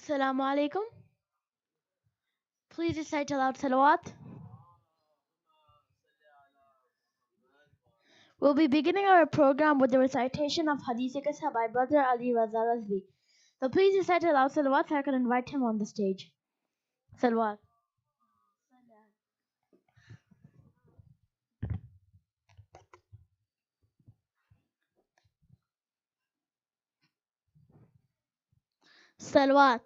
Assalamu alaikum. Please recite aloud salawat. We'll be beginning our program with the recitation of Hadith Qissa by Brother Ali Raza Rizvi. So please recite aloud salawat so I can invite him on the stage. Salawat. Salawat.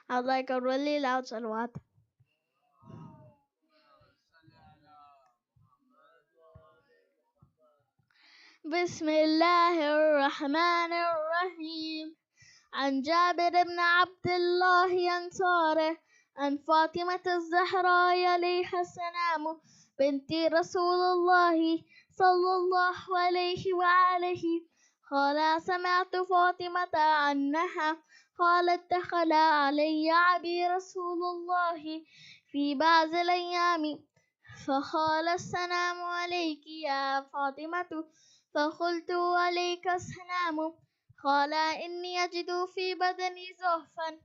I'd like a really loud salawat. بسم الله الرحمن الرحيم. عن جابر بن عبد الله أنصاره عن فاطمة الزهراء عليها السلام بنت رسول الله صلى الله عليه وآله قال سمعت فاطمة عنها قالت دخل علي أبي رسول الله في بعض الأيام فقال السلام عليك يا فاطمة فقلت عليك السلام قال إني أجد في بدني ضعفا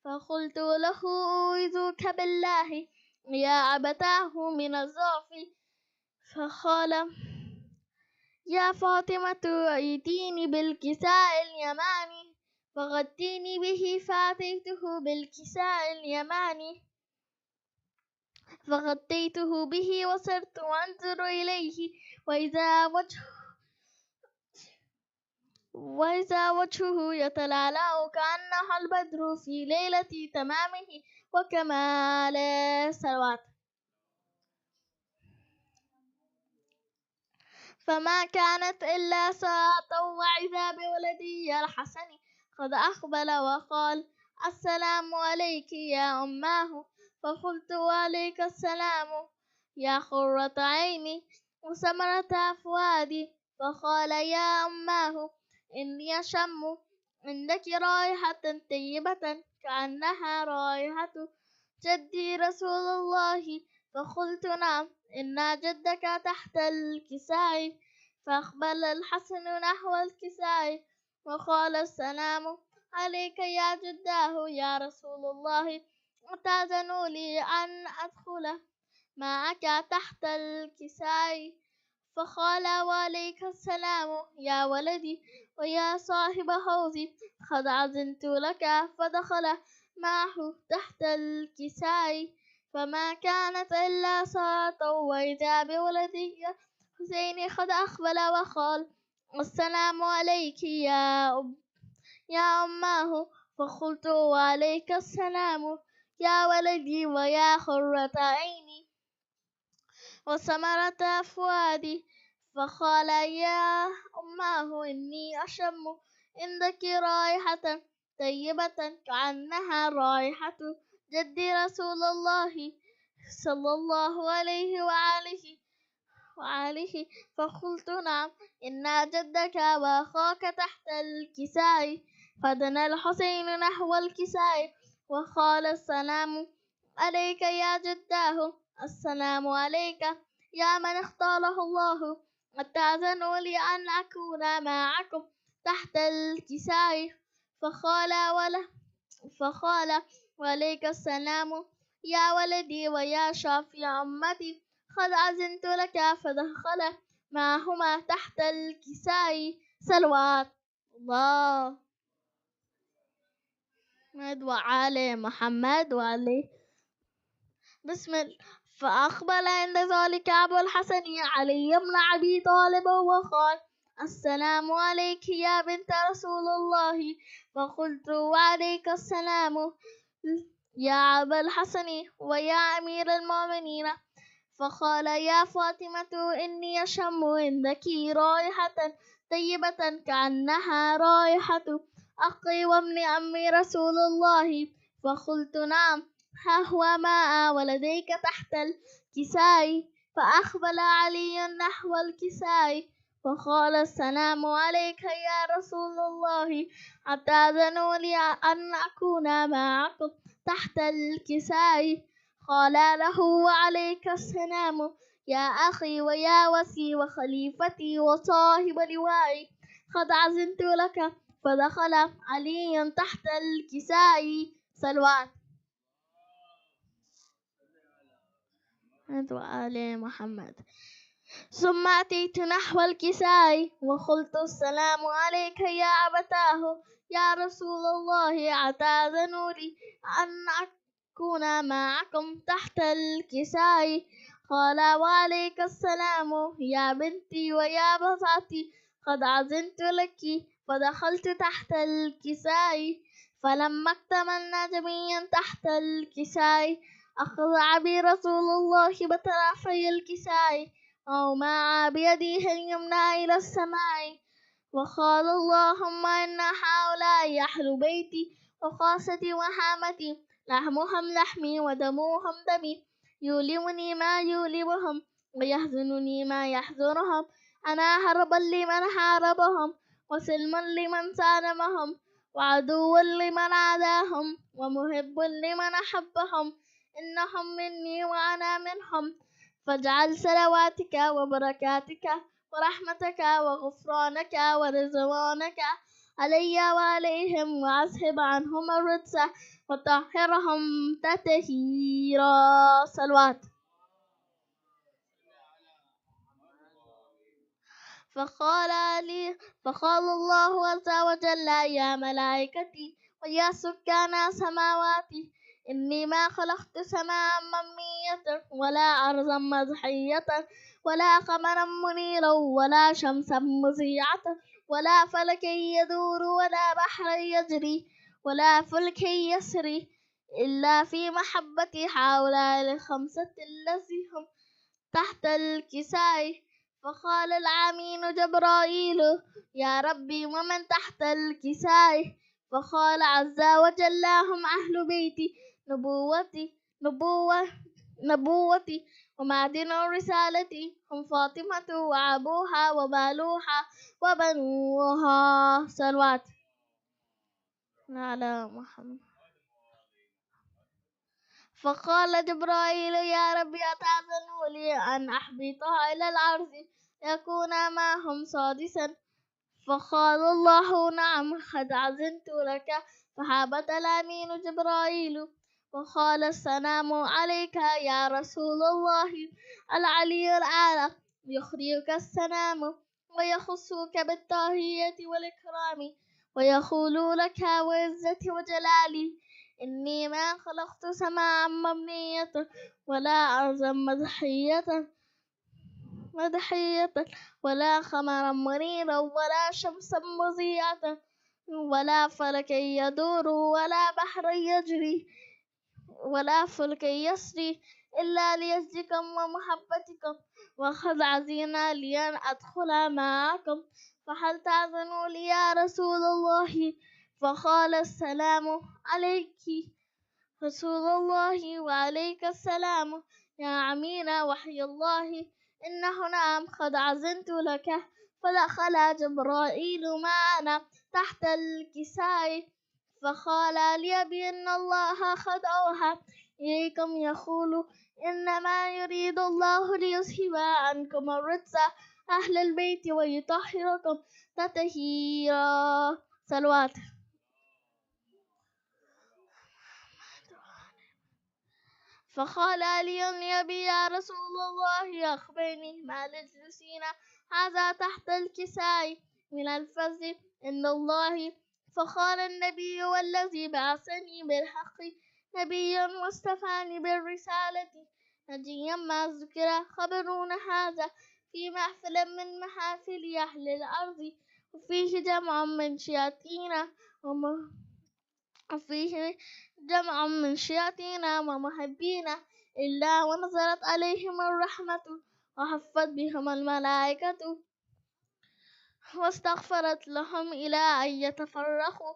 فقلت له أعوذك بالله يا أبتاه من الضعف فقال يا فاطمة ائتيني بالكساء اليماني فغطيني به فأتيته بالكساء اليماني فغطيته به وصرت أنظر إليه وإذا وجهه يتلألأ كأنها البدر في ليلة تمامه وكمال الصلوات. فما كانت إلا ساعة وإذا بولدي الحسن قد أقبل وقال السلام عليك يا أماه فقلت عليك السلام يا قرة عيني وثمرة فؤادي فقال يا أماه إني أشم عندك رائحة طيبة كأنها رائحة جدي رسول الله فقلت نعم إن جدك تحت الكساء فأقبل الحسن نحو الكساء وقال السلام عليك يا جداه يا رسول الله أتأذن لي أن أدخل معك تحت الكساء فقال وعليك السلام يا ولدي ويا صاحب حوضي قد أذنت لك فدخل معه تحت الكساء فما كانت إلا ساعة وإذا بولدي حسين قد أقبل وقال السلام عليك يا أماه فقلت وعليك السلام يا ولدي ويا قرة عيني وثمرة فؤادي فقال يا أماه إني أشم عندك رائحة طيبة كأنها رائحة جدي رسول الله صلى الله عليه وآله فقلت نعم إن جدك وأخاك تحت الكساء فدنا الحسين نحو الكساء وقال السلام عليك يا جداه السلام عليك يا من اختاره الله أتأذن لي أن أكون معكم تحت الكساء فقال وعليك السلام يا ولدي ويا شافي أمتي قد أذنت لك فدخل معهما تحت الكساء صلوات الله وعلى محمد وعليه بسم الله. فأقبل عند ذلك أبو الحسن علي بن أبي طالب وقال السلام عليك يا بنت رسول الله فقلت وعليك السلام يا أبا الحسن ويا أمير المؤمنين فقال يا فاطمة إني أشم عندك رائحة طيبة كأنها رائحة أخي وابن أمي رسول الله فقلت نعم ها هو ماء ولديك تحت الكساء فأقبل علي نحو الكساء فقال السلام عليك يا رسول الله أتأذن لي أن أكون معكم تحت الكساء قال له وعليك السلام يا أخي ويا وسي وخليفتي وصاحب لوائي قد عزمت لك. فدخل علي تحت الكساء صلوات وآل محمد. ثم أتيت نحو الكساء وقلت السلام عليك يا أبتاه. يا رسول الله أتأذن لي أن أكون معكم تحت الكساء؟ قال وعليك السلام يا بنتي ويا بساتي، قد أذنت لك. فدخلت تحت الكساء، فلما اكتملنا جميعا تحت الكساء أخذ بي رسول الله بطرفي الكساء ومع بيده اليمنى إلى السماء، وقال اللهم إن هؤلاء أهل بيتي وخاصتي وحامتي، لحمهم لحمي ودمهم دمي، يؤلمني ما يؤلمهم ويحزنني ما يحزنهم. أنا هربا لمن حاربهم وسلما لمن سالمهم وعدوا لمن عاداهم ومحب لمن أحبهم. إنهم مني وأنا منهم، فاجعل صلواتك وبركاتك ورحمتك وغفرانك ورضوانك علي وعليهم، وأذهب عنهم الرجس وطهرهم تطهيرا. صلوات. فقال الله عز وجل يا ملائكتي ويا سكان سماواتي، إني ما خلقت سماء مبنية ولا أرضا مزحية ولا قمرا منيرا ولا شمسا مضيعة ولا فلكا يدور ولا بحرا يجري ولا فلك يسري إلا في محبتي هؤلاء الخمسة الذين هم تحت الكساء. فقال العمين جبرائيل يا ربي ومن تحت الكساء؟ فقال عز وجل هم أهل بيتي نبوتي ومعدن رسالتي، هم فاطمة وأبوها وبالوها وبنوها. صلوات على محمد. فقال جبرائيل يا ربي أتأذن لي أن أحبطها إلى الأرض يكون معهم سادسا؟ فقال الله نعم قد أذنت لك. فهبط الأمين جبرائيل وقال السلام عليك يا رسول الله العلي الأعلى، يخرجك السلام ويخصك بالتحية والإكرام ويقول لك وعزتي وجلالي إني ما خلقت سماء مبنية ولا أرضا مدحية ولا قمرا منيرا ولا شمسا مضيئة ولا فلكا يدور ولا بحرا يجري ولا فلكا يسري إلا ليجدكم ومحبتكم، وقد عزينا لي أن أدخل معكم، فهل تأذنوا لي يا رسول الله؟ فقال السلام عليك رسول الله وعليك السلام يا عمين وحي الله، إنه نعم قد عزنت لك. فدخل جبرائيل معنا تحت الكساء فقال لي بأن الله قد أوحى إليكم يقول إنما يريد الله ليذهب عنكم الرجس أهل البيت ويطهركم تطهيرا. صلوات. فقال علي لأبي يا رسول الله أخبرني ما لجلسين هذا تحت الكساء من الفضل عند الله؟ فقال النبي والذي بعثني بالحق نبيا واصطفاني بالرسالة نجيا ما ذكر خبرون هذا في محفل من محافل أهل الأرض، وفيه جمع من شياطين ومحبين إلا ونزلت عليهم الرحمة وحفت بهم الملائكة واستغفرت لهم إلى أن يتفرقوا.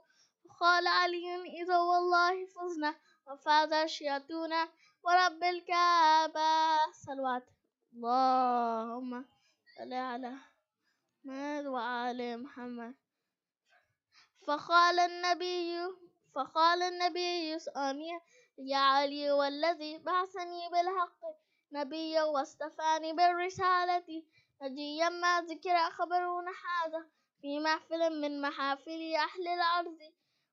قال علي إذا والله فزنا وفاز الشياطين ورب الكعبة. صلوات. اللهم صل على محمد وعلى محمد. فقال النبي ثانيا يا علي والذي بعثني بالحق نبيا واصطفاني بالرسالة نجيا ما ذكر خبرون هذا في محفل من محافل أهل الأرض،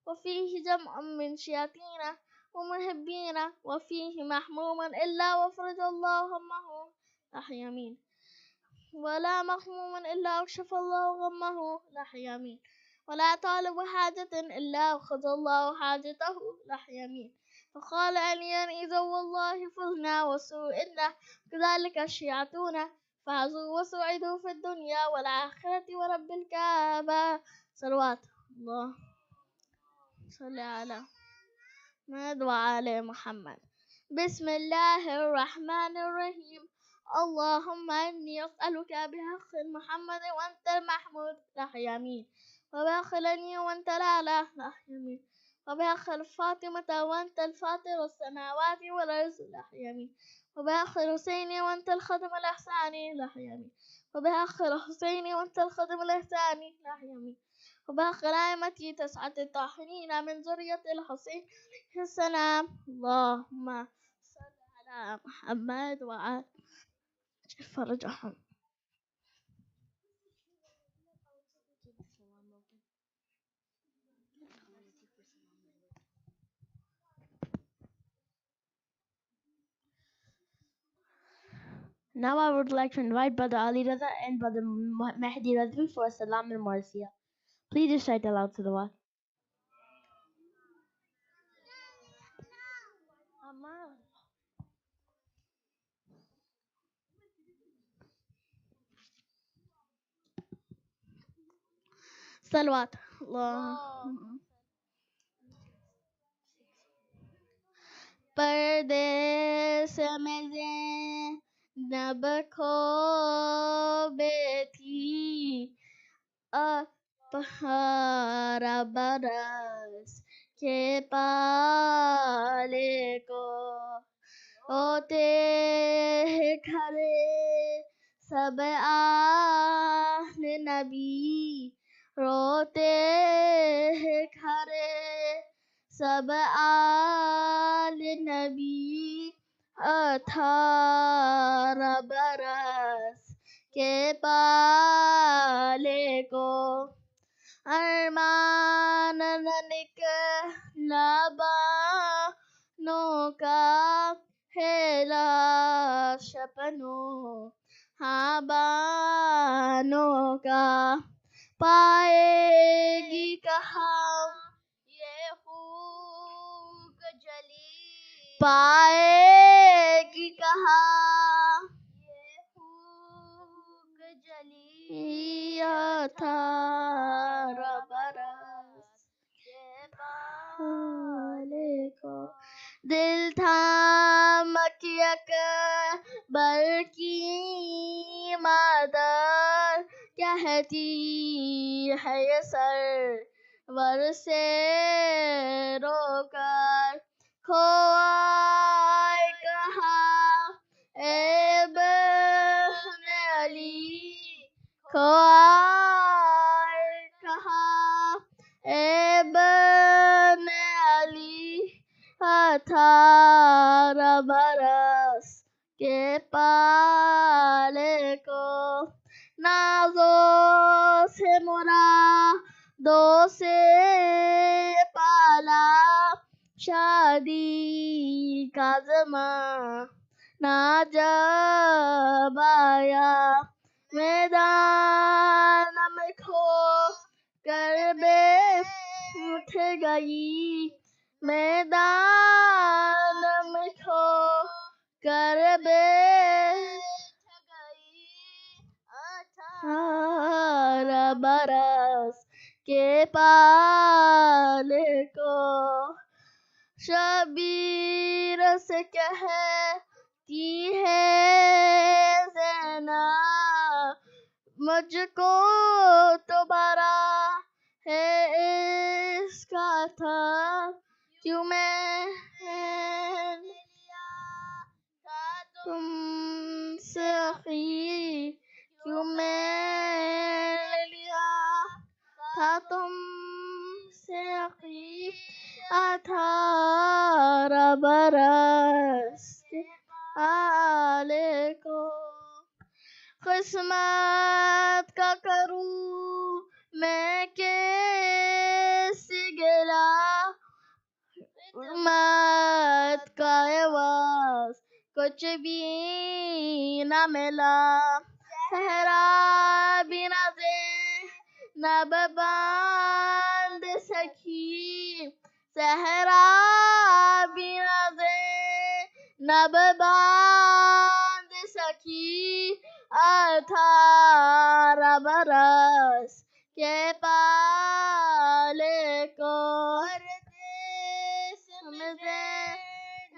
وفيه جمع من شياطين ومحبين، وفيه محموم إلا وفرج الله همه. يمين. ولا مهموم إلا أكشف الله غمه. يمين. ولا طالب حاجة إلا أخذ الله حاجته. يمين. فقال عليا إذا والله فزنا وسوئنا كذلك شيعتونا فازوا وسعدوا في الدنيا والآخرة ورب الكعبة. صلوات الله صل على محمد وعلى محمد. بسم الله الرحمن الرحيم. اللهم إني أسألك بحق محمد وأنت المحمود. يمين. وبأخلني وأنت الأعلى. يمين. وبأخر فاطمة وأنت الفاطر السماوات والأرض. يمين. وبأخر حسين وأنت الخدم الإحساني. يمين. وبأخر حسين وأنت الخدم الإحساني. يمين. وبأخر أئمتي تسعة الطاحنين من ذرية الحسين عليه السلام. اللهم صل على محمد وعلى فرجهم. Now I would like to invite Brother Ali Raza and Brother Mehdi Rizvi for Salam al Marsiya. Please recite aloud to the wall. صلوات الله. پردیس میں زینب کو بیٹی اپہارا برس کے پالے کو ہوتے کھڑے سب آل نبی روتے کھڑے سب آل نبی 18 برس کے پالے کو ارمان نکلا بانوں کا ہے لاش اپنوں ہاں بانوں کا پائے گی کہاں یہ خوک جلی پائے گی کہاں یہ خوک جلی 18 برس کے پالے کو دل تھام کے اکبر کی مادر کہتی ہے یہ سرور سے رو کر کھوائے کہاں اے بہن علی کھوائے کہاں اے بہن علی 18 برس کے پالے کو نازوں سے مرادوں سے پالا شادی کا زمانہ جب آیا میدان میں کھو کر بے اٹھ گئی میدان میں کھو کر بے اٹھ گئی 18 برس کے پالے کو شبیر سے کہتی ہے زینب مجھ کو تو بڑا ہے اس کا تھا کیوں میں لیا تھا تم سے اخی کیوں میں لیا تھا تم سے اخی 18 برس کے پالے کو قسمت کا کروں میں کیس گلا مت کا عوض کچھ بھی نہ ملا صحرا بھی نہ نب باندھ سکی صحرا بھی نب باندھ سکی 18 برس کے پالے کو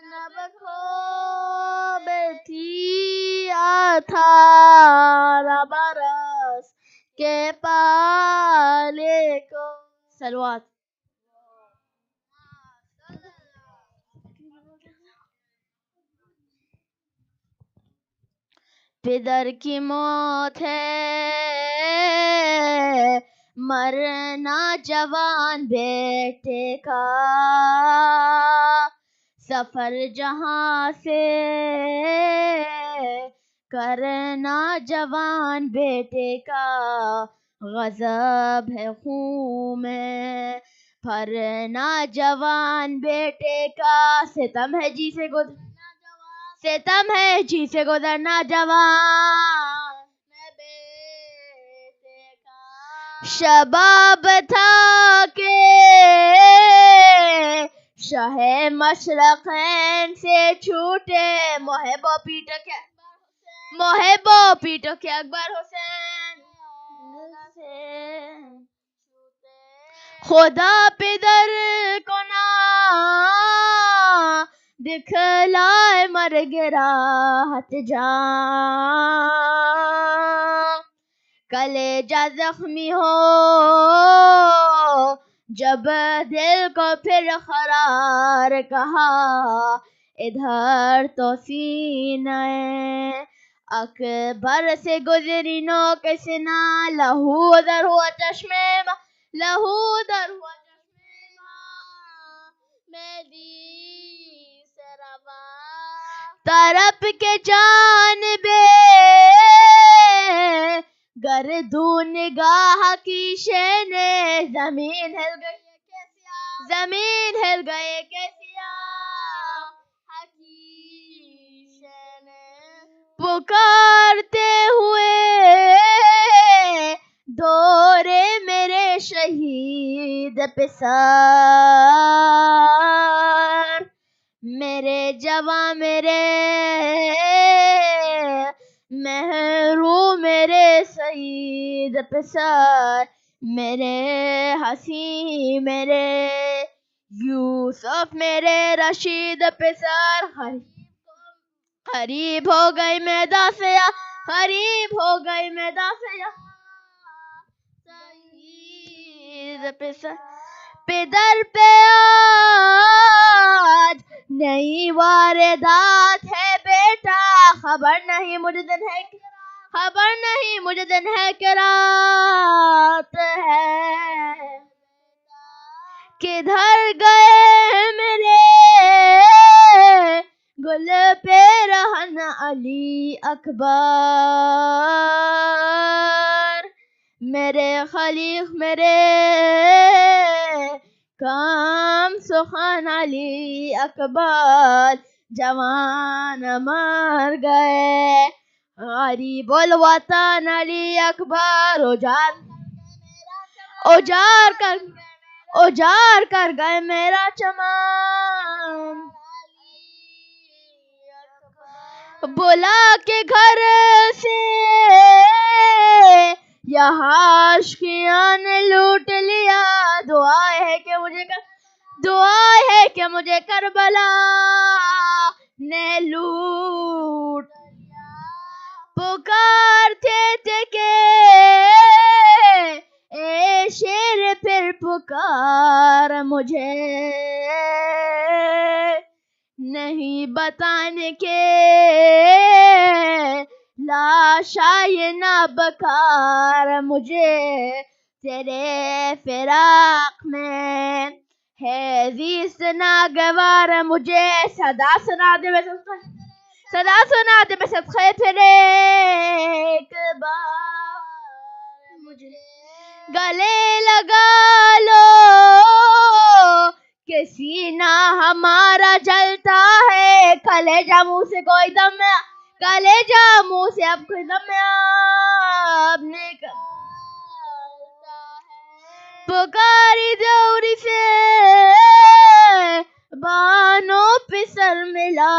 نب کھو بیٹھی 18 برس کے پالے کو سلوات. پدر کی موت ہے مرنا جوان بیٹے کا سفر جہاں سے کرنا جوان بیٹے کا غضب ہے خون میں پھرنا جوان بیٹے کا ستم ہے جی سے ستم ہے جی سے گزرنا جوان بیٹے کا شباب تھا کہ شاہ مشرقین سے چھوٹے محبو پیٹو کے اکبر حسین خدا پدر کو نہ دکھلائے مر گرا ہت جان کلیجہ زخمی ہو جب دل کو پھر قرار کہا ادھر تو سینہ اکبر سے گزری نو کے سنا لہو در ہوا چشمے لہو در ہوا میری سروا طرف کے جانبے گردوں نگاہ کی شینے زمین ہل گئے کیسیا حقی شینے پکارتے ہوئے دورے میرے شہید پسر میرے جواں میرے محروم میرے شہید پسر میرے حسین میرے یوسف میرے رشید پسر قریب ہو گئی میدان سے قریب ہو گئی میدان سے پدر پہ آج نئی واردات ہے بیٹا خبر نہیں مجھے دن ہے کہ رات ہے کدھر گئے میرے گل پہ رہن علی اکبر میرے خلیق میرے کام سخن علی اکبر جوان مر گئے غریب الوطن علی اکبر اجار کر گئے میرا چمن بلا کے گھر سے یہاں عاشقیاں نے لوٹ لیا دعا ہے کہ مجھے کربلا نے لوٹ پکارتے تھے کہ اے شیر پھر پکار مجھے نہیں بتانے کے لاشا یہ نہ بکار مجھے تیرے فراق میں ہے زیست ناگوار مجھے صدا سنا دے میں صدقے پھر ایک بار مجھے گلے لگا لو کہ سینہ ہمارا جلتا ہے. کلیجہ منہ سے کوئی دم میں کلیجہ منہ سے اب کوئی دم میں آپ نے پکاری دوری سے بانوں پہ سر ملا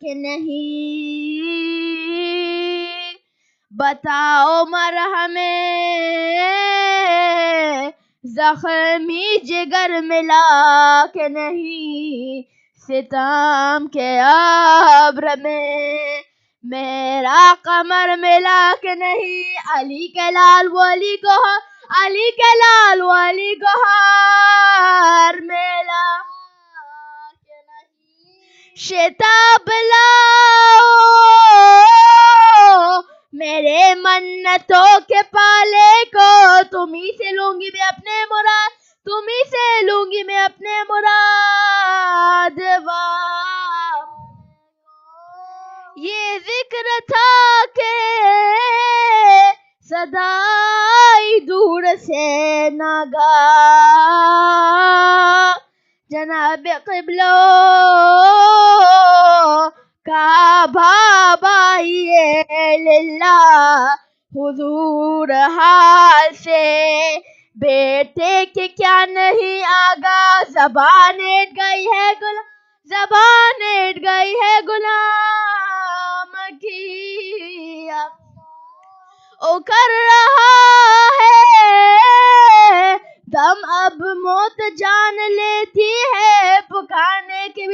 کہ نہیں. بتاؤ مرہمیں زخمی جگر ملا کہ نہیں. ستم کے ابر میں میرا قمر ملا کہ نہیں. علی کے لال وہ علی کو علی کے لال وہ علی کو ہار ملا کہ نہیں. شتاب لاؤ میرے منتوں کے پالے کو. تمہیں سے لوں گی میں اپنے مراد تمہیں سے لوں گی میں اپنے مراد. یہ ذکر تھا کہ صدائی دور سے ناگاہ جناب قبلو کعبہ بائیے للہ. حضور حال سے بیٹے کے کیا نہیں آگاہ. زبان اٹھ گئی ہے زبان اٹھ گئی ہے غلام کی. او کر رہا ہے دم اب موت جان لیتی ہے. پکارنے کی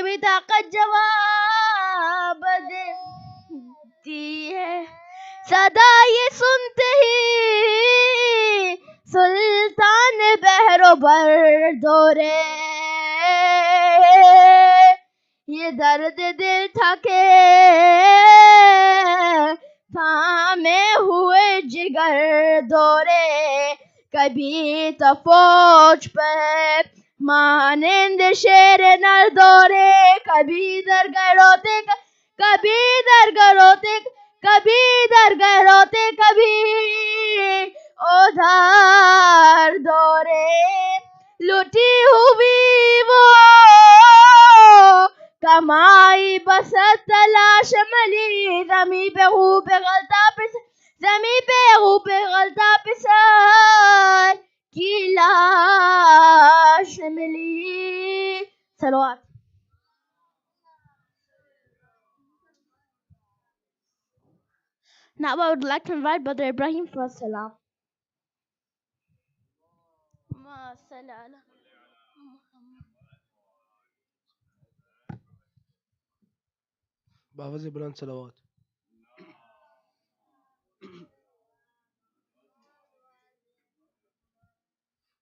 بھی طاقت جواب دیتی ہے. صدا یہ سنتے ہی سلطان بحر و بر دورے. یہ درد دل تھا کہ تھامے ہوئے جگر دورے. کبھی تو فوج پر مانند شیر نر دورے. کبھی درگاہ روتے کبھی درگاہ روتے کبھی درگاہ روتے کبھی ادھر دورے. لٹی ہوئی وہ کمائی بس تلاش ملی. زمین پہ غلطہ پسر کی لاش ملی. صلوات. Now I would like to invite Brother Ibrahim for a salam. بآواز بلند صلوات.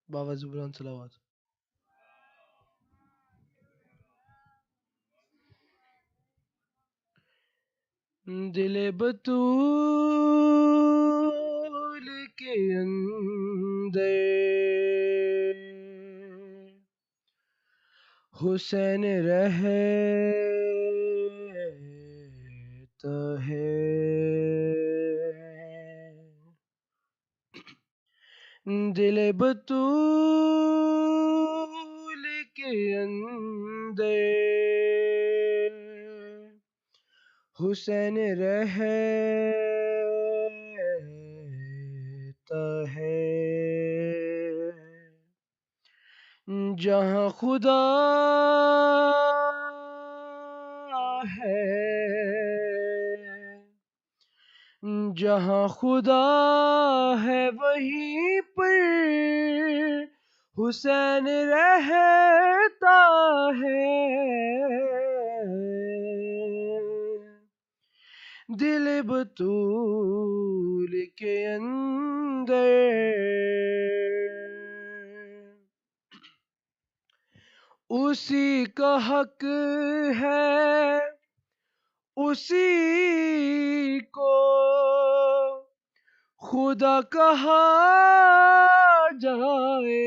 بآواز بلند صلوات. دل بطول کے اندر حسین رہتا ہے. دل بطول کے اندر حسین رہتا ہے. جہاں خدا ہے جہاں خدا ہے وہیں پر حسین رہتا ہے. دل بطول کے اندر اسی کا حق ہے اسی کو خدا کہا جائے.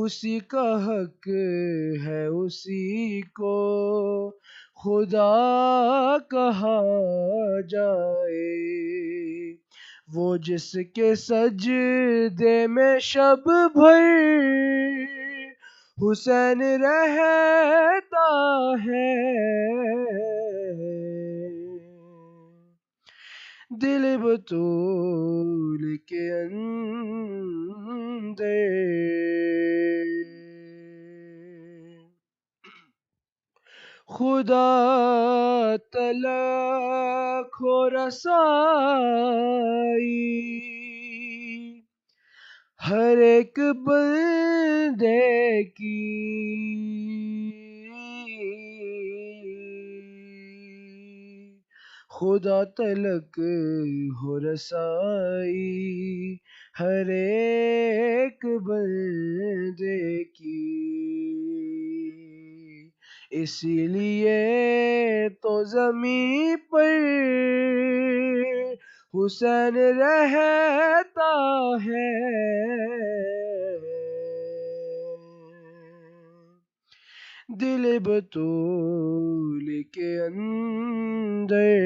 اسی کا حق ہے اسی کو خدا کہا جائے، وہ جس کے سجدے میں شب بھر حسین رہتا ہے، دل بطول کے اندر خدا تلک ہو رسائی، ہر ایک بندے کی خدا تلک ہو رسائی، ہر ایک بندے کی، اسی لیے تو زمین پر حسین رہتا ہے، دل بطول کے اندر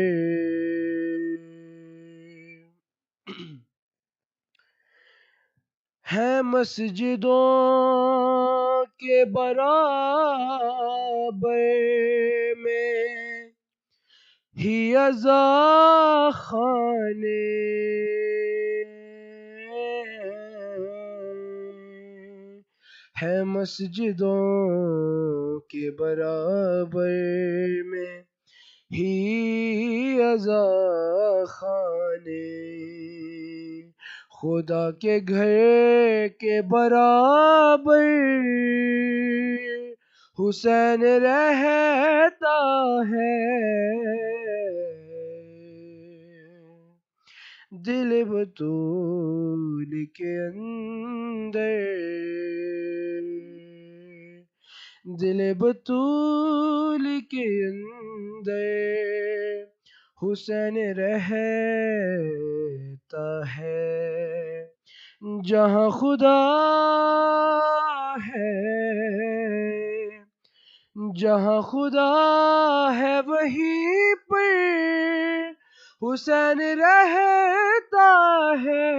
ہے مسجدوں کے برابر میں ہی عزا خانے، ہے مسجدوں کے برابر میں ہی عزا خانے، خدا کے گھر کے برابر حسین رہتا ہے، دل بطول کے اندر، دل بطول کے اندر حسین رہتا ہے، جہاں خدا ہے، جہاں خدا ہے وہیں پر حسین رہتا ہے،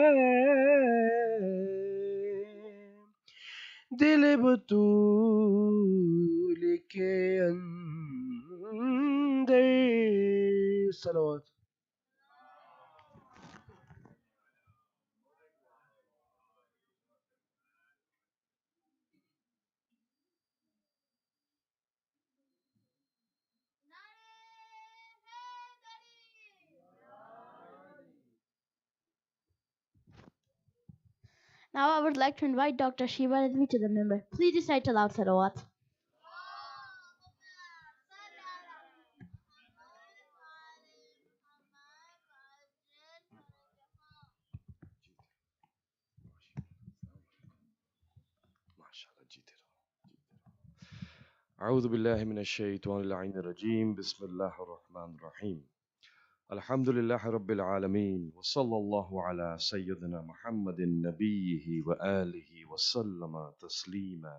دل بطول کے اندر صلوات۔ Now I would like to invite Dr. Shaeba Rizvi to the member. Please recite aloud salawat. ماشاءاللہ جیتے رہو۔ اعوذ باللہ من الشیطان اللعین الرجیم، بسم اللہ الرحمن الرحیم، الحمد للہ رب العالمین، وصلی اللہ علی سیدنا محمد نبیہ وآلہ وسلم تسلیما،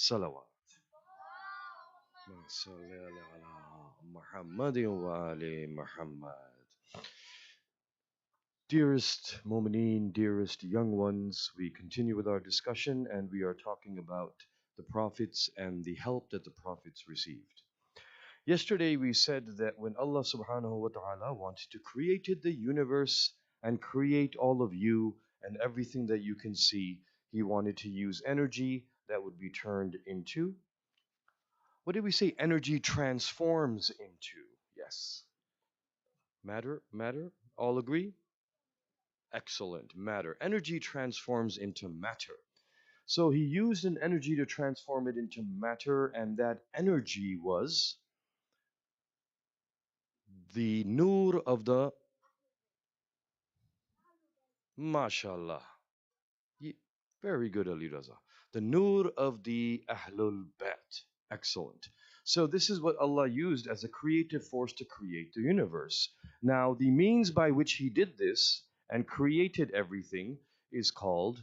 صلوات صلی علی محمد وآل محمد۔ Dearest Mu'mineen, dearest young ones, we continue with our discussion and we are talking about the prophets and the help that the prophets received. Yesterday we said that when Allah subhanahu wa ta'ala wanted to create the universe and create all of you and everything that you can see, He wanted to use energy that would be turned into, what did we say energy transforms into? Yes. Matter? All agree? Excellent. Matter. Energy transforms into matter. So He used an energy to transform it into matter, and that energy was the nur of the, mashallah, very good, Ali Raza, the nur of the Ahlul Bayt. Excellent. So this is what Allah used as a creative force to create the universe. Now the means by which He did this and created everything is called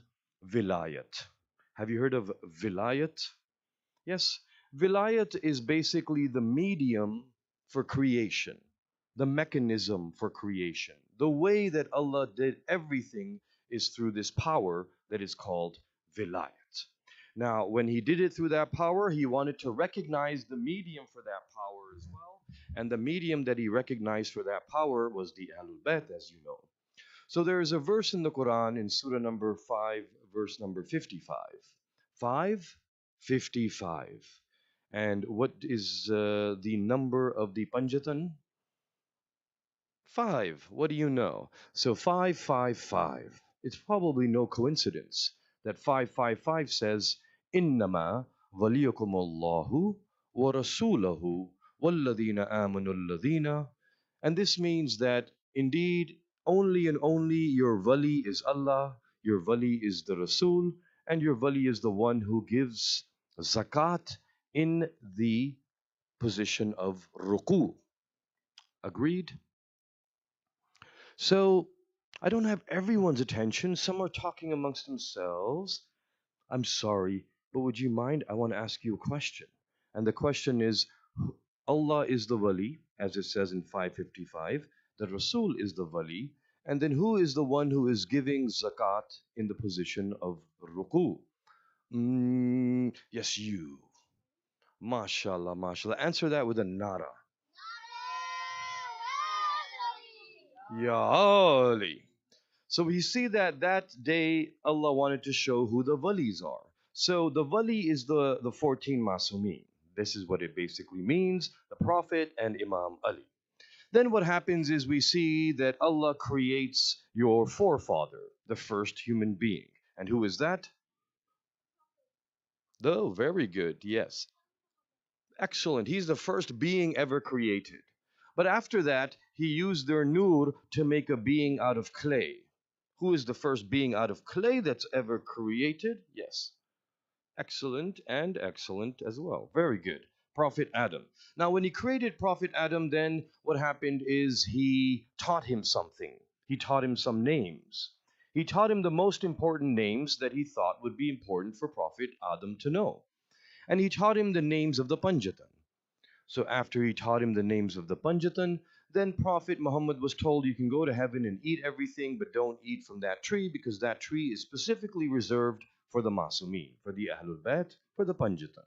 vilayat. Have you heard of vilayat? Yes, vilayat is basically the medium for creation, the mechanism for creation. The way that Allah did everything is through this power that is called vilayat. Now, when He did it through that power, He wanted to recognize the medium for that power as well. And the medium that He recognized for that power was the Ahlul Bayt, as you know. So there is a verse in the Quran in Surah number 5, verse number 55. 555. And what is the number of the Panjatan? 5. What do you know? So 555. It's probably no coincidence that 555 says, Innama waliyukumullahu wa rasulahu walladina amanu alladina. And this means that indeed only and only your wali is Allah, your wali is the Rasul, and your wali is the one who gives zakat in the position of ruku. Agreed? So I don't have everyone's attention. Some are talking amongst themselves. I'm sorry, but would you mind? I want to ask you a question. And the question is, Allah is the wali, as it says in 555. The Rasul is the wali. And then who is the one who is giving zakat in the position of ruku? Yes, you. MashaAllah, MashaAllah. Answer that with a nara. Ya Ali. So we see that that day Allah wanted to show who the walis are. So the wali is the 14 Masumeen. This is what it basically means, the Prophet and Imam Ali. Then what happens is we see that Allah creates your forefather, the first human being. And who is that? Oh, very good, yes. Excellent. He's the first being ever created. But after that, he used their nur to make a being out of clay. Who is the first being out of clay that's ever created? Yes. Excellent and excellent as well. Very good. Prophet Adam. Now, when he created Prophet Adam, then what happened is he taught him something. He taught him some names. He taught him the most important names that he thought would be important for Prophet Adam to know. And he taught him the names of the Panjatan. So after he taught him the names of the Panjatan, then Prophet Muhammad was told you can go to heaven and eat everything, but don't eat from that tree because that tree is specifically reserved for the Masumeen, for the Ahlul Bayt, for the Panjatan.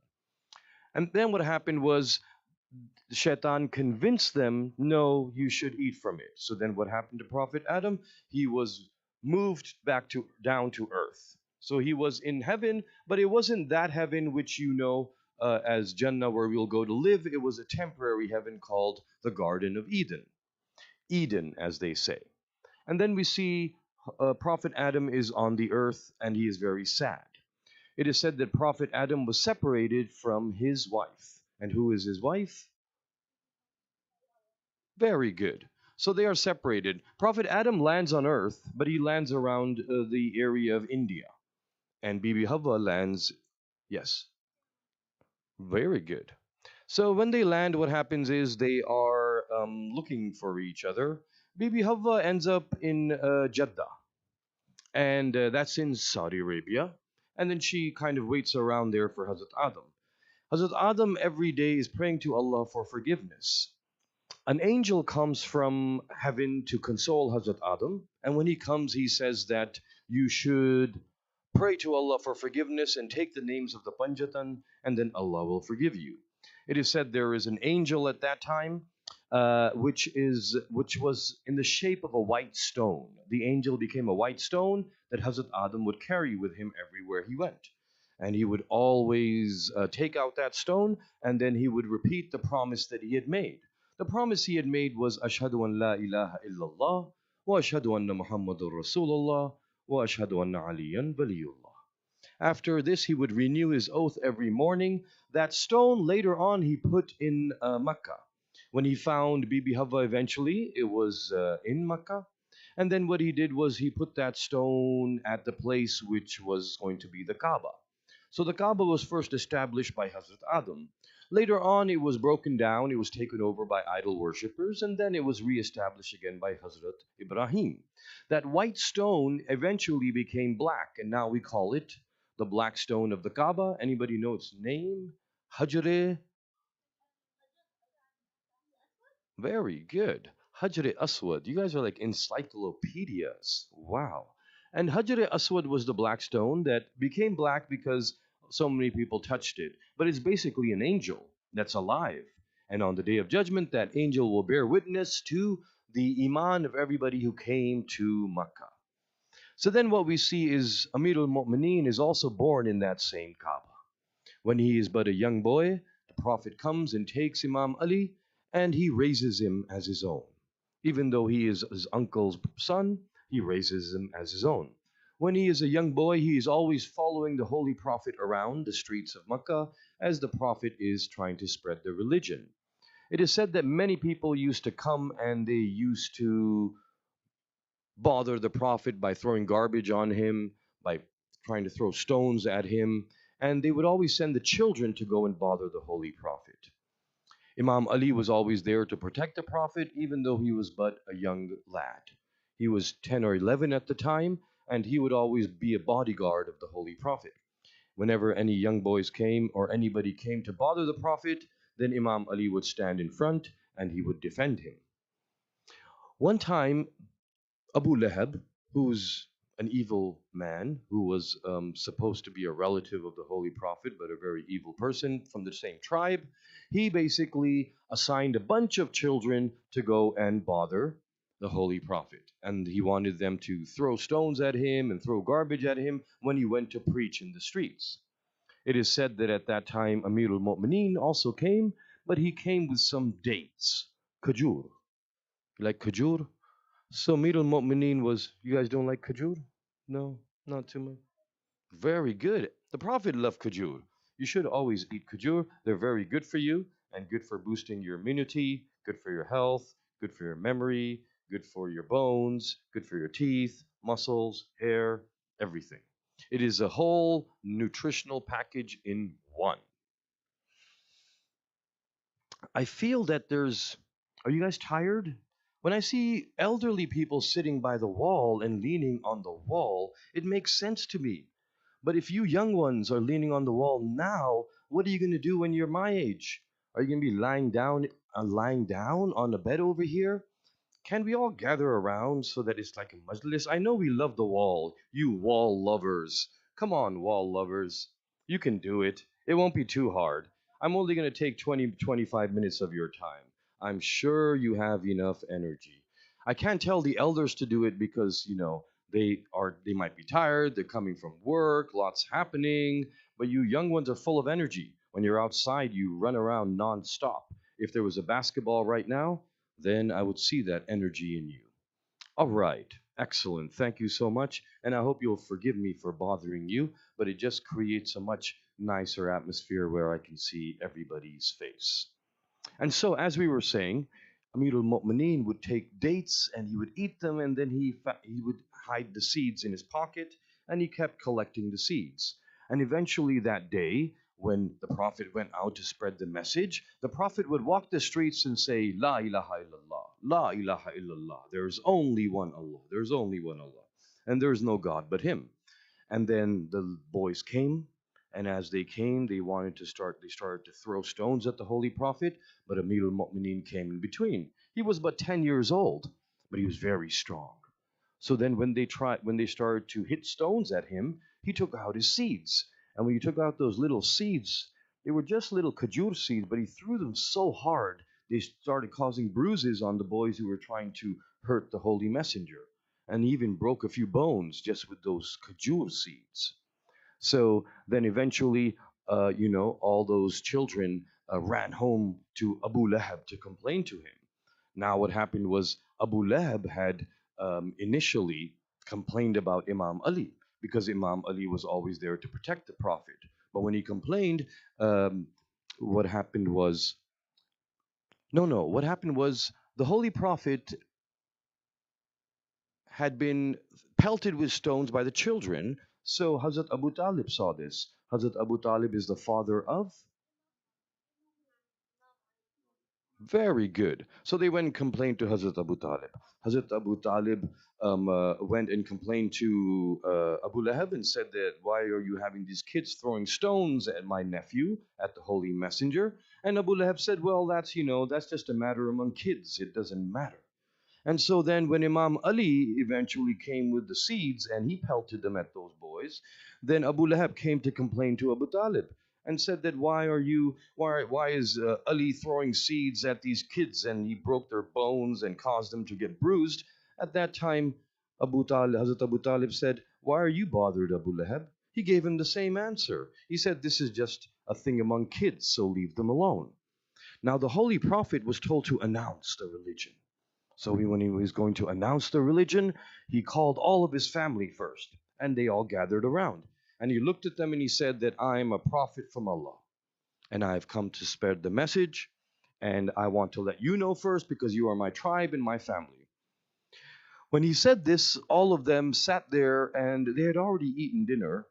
And then what happened was the Shaitan convinced them, no, you should eat from it. So then what happened to Prophet Adam? He was moved back to down to earth. So he was in heaven, but it wasn't that heaven which you know as Jannah where we'll go to live. It was a temporary heaven called the Garden of Eden. Eden, as they say. And then we see Prophet Adam is on the earth and he is very sad. It is said that Prophet Adam was separated from his wife. And who is his wife? Very good. So they are separated. Prophet Adam lands on earth, but he lands around the area of India. And Bibi Hawa lands, yes, very good. So when they land, what happens is they are looking for each other. Bibi Hawa ends up in Jeddah, and that's in Saudi Arabia. And then she kind of waits around there for Hazrat Adam. Hazrat Adam every day is praying to Allah for forgiveness. An angel comes from heaven to console Hazrat Adam, and when he comes, he says that you should pray to Allah for forgiveness and take the names of the Panjatan, and then Allah will forgive you. It is said there is an angel at that time, which was in the shape of a white stone. The angel became a white stone that Hazrat Adam would carry with him everywhere he went. And he would always take out that stone, and then he would repeat the promise that he had made. The promise he had made was Ashhadu an la ilaha illallah wa ashhadu anna Muhammadur Rasulullah wa ashhadu anna Aliyan Waliyullah. After this, he would renew his oath every morning. That stone later on he put in Makkah. When he found Bibi Hawa eventually, it was in Makkah. And then what he did was he put that stone at the place which was going to be the Kaaba. So the Kaaba was first established by Hazrat Adam. Later on, it was broken down, it was taken over by idol worshippers, and then it was re-established again by Hazrat Ibrahim. That white stone eventually became black, and now we call it the black stone of the Kaaba. Anybody know its name? Hajr. Very good. Hajr Aswad. You guys are like encyclopedias. Wow. And Hajr Aswad was the black stone that became black because so many people touched it. But it's basically an angel that's alive. And on the day of judgment, that angel will bear witness to the iman of everybody who came to Makkah. So then what we see is Amir al-Mu'mineen is also born in that same Kaaba. When he is but a young boy, the Prophet comes and takes Imam Ali and he raises him as his own. Even though he is his uncle's son, he raises him as his own. When he is a young boy, he is always following the Holy Prophet around the streets of Mecca as the Prophet is trying to spread the religion. It is said that many people used to come and they used to bother the Prophet by throwing garbage on him, by trying to throw stones at him, and they would always send the children to go and bother the Holy Prophet. Imam Ali was always there to protect the Prophet, even though he was but a young lad. He was 10 or 11 at the time, and he would always be a bodyguard of the Holy Prophet. Whenever any young boys came or anybody came to bother the Prophet, then Imam Ali would stand in front and he would defend him. One time, Abu Lahab, who's an evil man who was supposed to be a relative of the Holy Prophet, but a very evil person from the same tribe, he basically assigned a bunch of children to go and bother the Holy Prophet. And he wanted them to throw stones at him and throw garbage at him when he went to preach in the streets. It is said that at that time Amir al-Mu'mineen also came, but he came with some dates. Kajur. You like kajur? So Amir al-Mu'mineen was, you guys don't like kajur? No, not too much. Very good. The Prophet loved kajur. You should always eat kajur. They're very good for you and good for boosting your immunity, good for your health, good for your memory, good for your bones, good for your teeth, muscles, hair, everything. It is a whole nutritional package in one. I feel that there's. Are you guys tired? When I see elderly people sitting by the wall and leaning on the wall, it makes sense to me. But if you young ones are leaning on the wall now, what are you going to do when you're my age? Are you going to be lying down on a bed over here? Can we all gather around so that it's like a majlis? I know we love the wall, you wall lovers. Come on, wall lovers. You can do it. It won't be too hard. I'm only going to take 20-25 minutes of your time. I'm sure you have enough energy. I can't tell the elders to do it because, they might be tired, they're coming from work, lots happening, but you young ones are full of energy. When you're outside, you run around non-stop. If there was a basketball right now, then I would see that energy in you. All right, excellent. Thank you so much. And I hope you'll forgive me for bothering you, but it just creates a much nicer atmosphere where I can see everybody's face. And so, as we were saying, Amir al-Mu'mineen would take dates and he would eat them, and then he would hide the seeds in his pocket, and he kept collecting the seeds. And eventually, that day, when the Prophet went out to spread the message, the Prophet would walk the streets and say, La ilaha illallah, La ilaha illallah. There's only one Allah, there's only one Allah, and there's no God but Him. And then the boys came, and as they came, they started to throw stones at the Holy Prophet, but Amir al-Mu'mineen came in between. He was but 10 years old, but he was very strong. So then when they started to hit stones at him, he took out his seeds. And when he took out those little seeds, they were just little kajur seeds, but he threw them so hard, they started causing bruises on the boys who were trying to hurt the Holy Messenger. And he even broke a few bones just with those kajur seeds. So then eventually, all those children ran home to Abu Lahab to complain to him. Now, what happened was Abu Lahab had initially complained about Imam Ali because Imam Ali was always there to protect the Prophet. But when he complained, what happened was no, what happened was the Holy Prophet had been pelted with stones by the children. So Hazrat Abu Talib saw this. Hazrat Abu Talib is the father of Very good. So they went and complained to Hazrat Abu Talib. Hazrat Abu Talib went and complained to Abu Lahab and said that, why are you having these kids throwing stones at my nephew, at the Holy Messenger? And Abu Lahab said, well, that's just a matter among kids. It doesn't matter. And so then, when Imam Ali eventually came with the seeds and he pelted them at those boys, then Abu Lahab came to complain to Abu Talib and said that, why is Ali throwing seeds at these kids, and he broke their bones and caused them to get bruised? At that time, Hazrat Abu Talib said, why are you bothered, Abu Lahab? He gave him the same answer. He said, this is just a thing among kids, so leave them alone. Now, the Holy Prophet was told to announce the religion. So when he was going to announce the religion, he called all of his family first, and they all gathered around. And he looked at them and he said that I am a prophet from Allah, and I have come to spread the message, and I want to let you know first because you are my tribe and my family. When he said this, all of them sat there and they had already eaten dinner,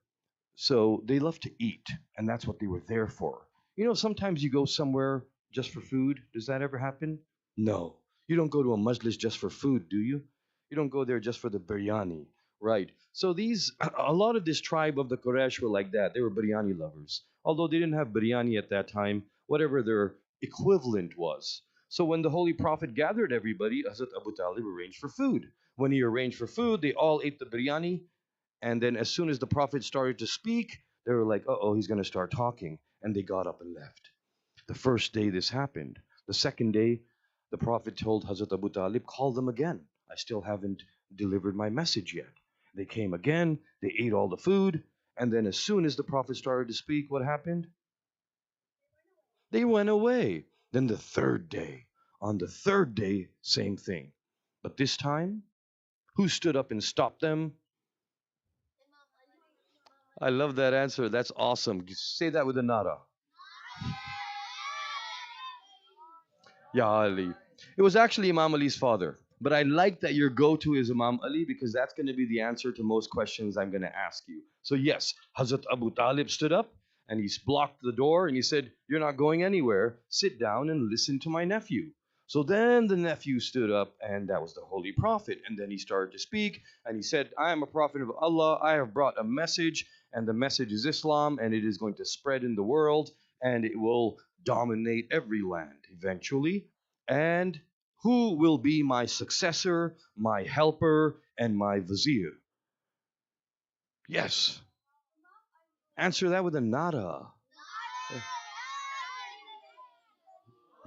so they love to eat, and that's what they were there for. Sometimes you go somewhere just for food. Does that ever happen? No. You don't go to a majlis just for food, do you? You don't go there just for the biryani, right? So a lot of this tribe of the Quraysh were like that. They were biryani lovers. Although they didn't have biryani at that time, whatever their equivalent was. So when the Holy Prophet gathered everybody, Hazrat Abu Talib arranged for food. When he arranged for food, they all ate the biryani, and then as soon as the Prophet started to speak, they were like, uh oh, he's going to start talking. And they got up and left. The first day this happened. The second day, the Prophet told Hazrat Abu Talib, call them again. I still haven't delivered my message yet. They came again, they ate all the food, and then as soon as the Prophet started to speak, what happened? They went away. Then on the third day, same thing. But this time, who stood up and stopped them? I love that answer. That's awesome. Say that with a nada. Ya Ali. It was actually Imam Ali's father. But I like that your go to is Imam Ali because that's going to be the answer to most questions I'm going to ask you. So, yes, Hazrat Abu Talib stood up and he blocked the door and he said, you're not going anywhere. Sit down and listen to my nephew. So then the nephew stood up, and that was the Holy Prophet. And then he started to speak and he said, I am a prophet of Allah. I have brought a message, and the message is Islam, and it is going to spread in the world, and it will dominate every land eventually. And who will be my successor, my helper, and my vizier? Yes. Answer that with a nada.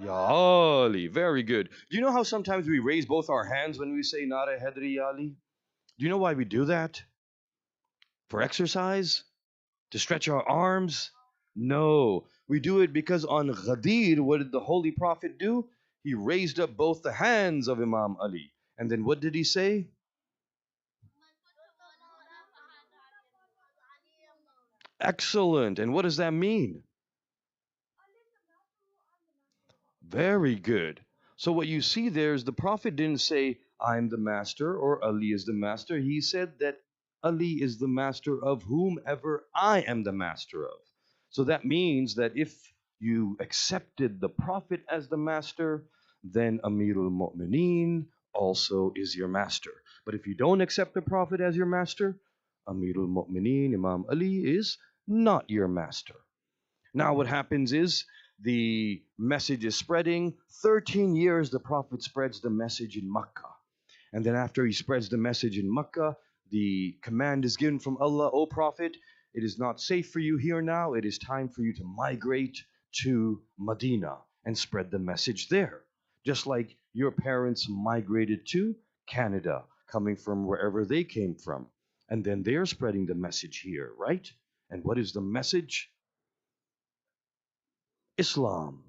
Ya Ali. Very good. Do you know how sometimes we raise both our hands when we say nada hedri ya Ali? Do you know why we do that? For exercise? To stretch our arms? No. We do it because on Ghadir, what did the Holy Prophet do? He raised up both the hands of Imam Ali. And then what did he say? Excellent. And what does that mean? Very good. So what you see there is the Prophet didn't say, I'm the master or Ali is the master. He said that Ali is the master of whomever I am the master of. So that means that if you accepted the Prophet as the master, then Amirul Mu'mineen also is your master. But if you don't accept the Prophet as your master, Amirul Mu'mineen, Imam Ali, is not your master. Now, what happens is the message is spreading. 13 years, the Prophet spreads the message in Makkah. And then, after he spreads the message in Makkah, the command is given from Allah, O Prophet, it is not safe for you here now. It is time for you to migrate to Medina and spread the message there. Just like your parents migrated to Canada, coming from wherever they came from. And then they're spreading the message here, right? And what is the message? Islam.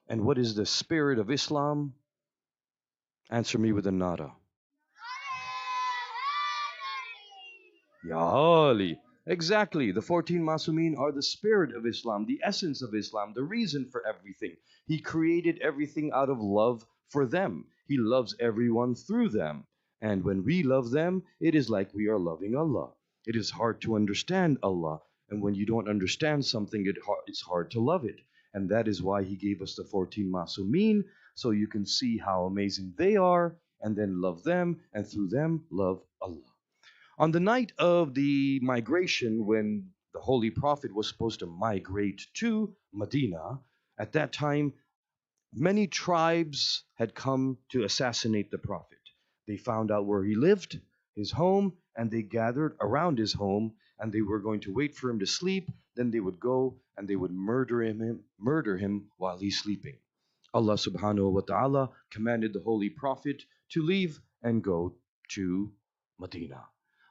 And what is the spirit of Islam? Answer me with a nada. Ya Ali. Exactly. The 14 Masumin are the spirit of Islam, the essence of Islam, the reason for everything. He created everything out of love for them. He loves everyone through them. And when we love them, it is like we are loving Allah. It is hard to understand Allah. And when you don't understand something, it's hard to love it. And that is why he gave us the 14 Masumin, so you can see how amazing they are, and then love them, and through them, love Allah. On the night of the migration, when the Holy Prophet was supposed to migrate to Medina, at that time, many tribes had come to assassinate the Prophet. They found out where he lived, his home, and they gathered around his home, and they were going to wait for him to sleep. Then they would go and they would murder him while he's sleeping. Allah subhanahu wa ta'ala commanded the Holy Prophet to leave and go to Medina.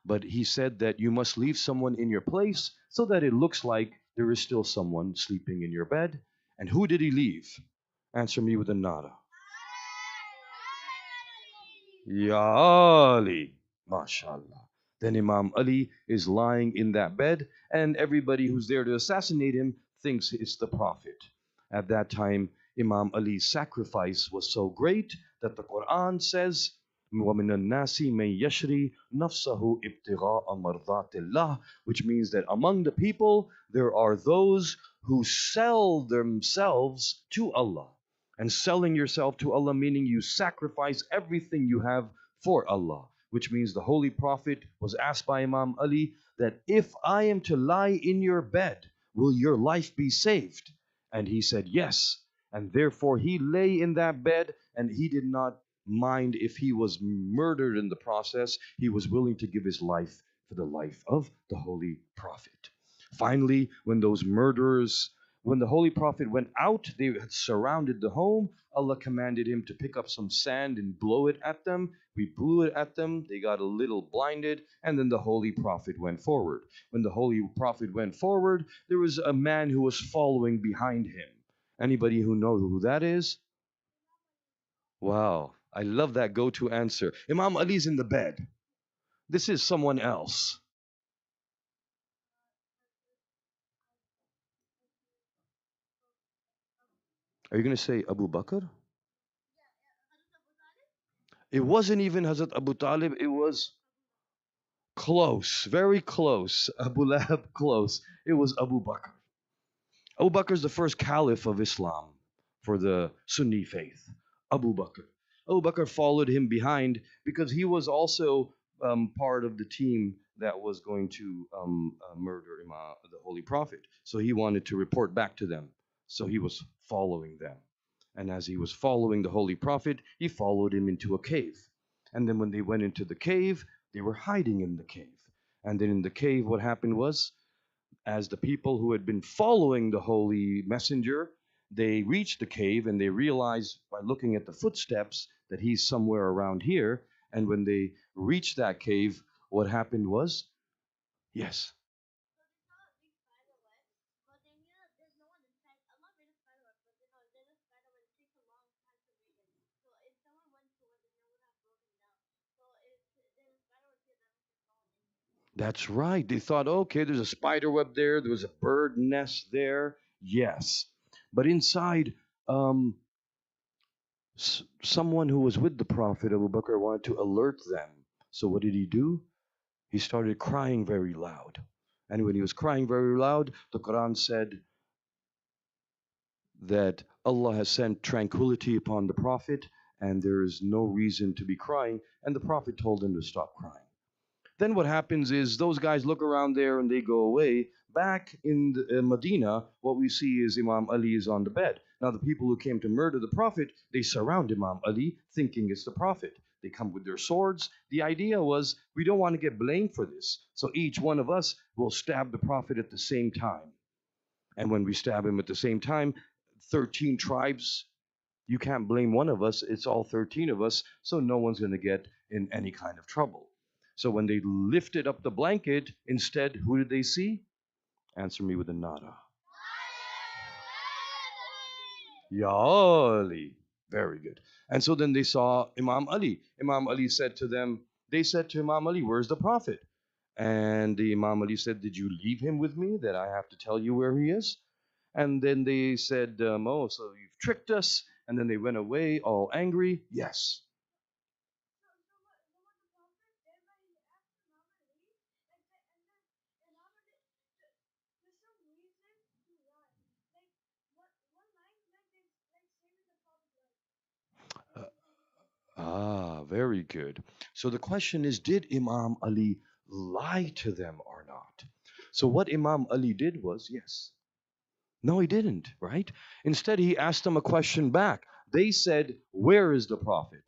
But he said that you must leave someone in your place so that it looks like there is still someone sleeping in your bed. And who did he leave? Answer me with a nada. Ya Ali. MashaAllah. Then Imam Ali is lying in that bed, and everybody who's there to assassinate him thinks it's the Prophet. At that time, Imam Ali's sacrifice was so great that the Quran says, وَمِنَ النَّاسِ مَن يَشْرِي نَفْسَهُ ابْتِغَاءَ مَرْضَاتِ اللَّهِ, which means that among the people there are those who sell themselves to Allah. And selling yourself to Allah meaning you sacrifice everything you have for Allah, which means the Holy Prophet was asked by Imam Ali that if I am to lie in your bed, will your life be saved? And he said yes. And therefore he lay in that bed and he did not mind if he was murdered in the process. He was willing to give his life for the life of the Holy Prophet. Finally, when the Holy Prophet went out, they had surrounded the home. Allah commanded him to pick up some sand and blow it at them. We blew it at them. They got a little blinded, and then the Holy Prophet went forward. When the Holy Prophet went forward, there was a man who was following behind him. Anybody who knows who that is? Wow, I love that go-to answer. Imam Ali's in the bed. This is someone else. Are you going to say Abu Bakr? It wasn't even Hazrat Abu Talib, it was close, very close. Abu Lahab, close. It was Abu Bakr. Abu Bakr is the first caliph of Islam for the Sunni faith. Abu Bakr. Abu Bakr followed him behind because he was also part of the team that was going to murder the Holy Prophet. So he wanted to report back to them. So he was following them. And as he was following the Holy Prophet, he followed him into a cave. And then when they went into the cave, they were hiding in the cave. And then in the cave, what happened was, as the people who had been following the holy messenger, they reached the cave and they realized by looking at the footsteps that he's somewhere around here. And when they reached that cave, what happened was, yes. That's right. They thought, okay, there's a spider web there, there was a bird nest there. Yes. But inside, um, someone who was with the Prophet Abu Bakr wanted to alert them. So what did he do? He started crying very loud. And when he was crying very loud, the Quran said that Allah has sent tranquility upon the Prophet and there is no reason to be crying. And the Prophet told him to stop crying. Then what happens is those guys look around there and they go away. Back in Medina, what we see is Imam Ali is on the bed. Now the people who came to murder the Prophet, they surround Imam Ali thinking it's the Prophet. They come with their swords. The idea was we don't want to get blamed for this. So each one of us will stab the Prophet at the same time. And when we stab him at the same time, 13 tribes, you can't blame one of us. It's all 13 of us. So no one's going to get in any kind of trouble. So when they lifted up the blanket, instead, who did they see? Answer me with a nada. Ya Ali. Very good. And so then they saw Imam Ali. Imam Ali said to them, they said to Imam Ali, where's the Prophet? And the Imam Ali said, did you leave him with me that I have to tell you where he is? And then they said, oh, so you've tricked us. And then they went away all angry. Yes. Very good. So the question is, did Imam Ali lie to them or not? So what Imam Ali did was, yes. No, he didn't, right? Instead, he asked them a question back. They said, where is the Prophet?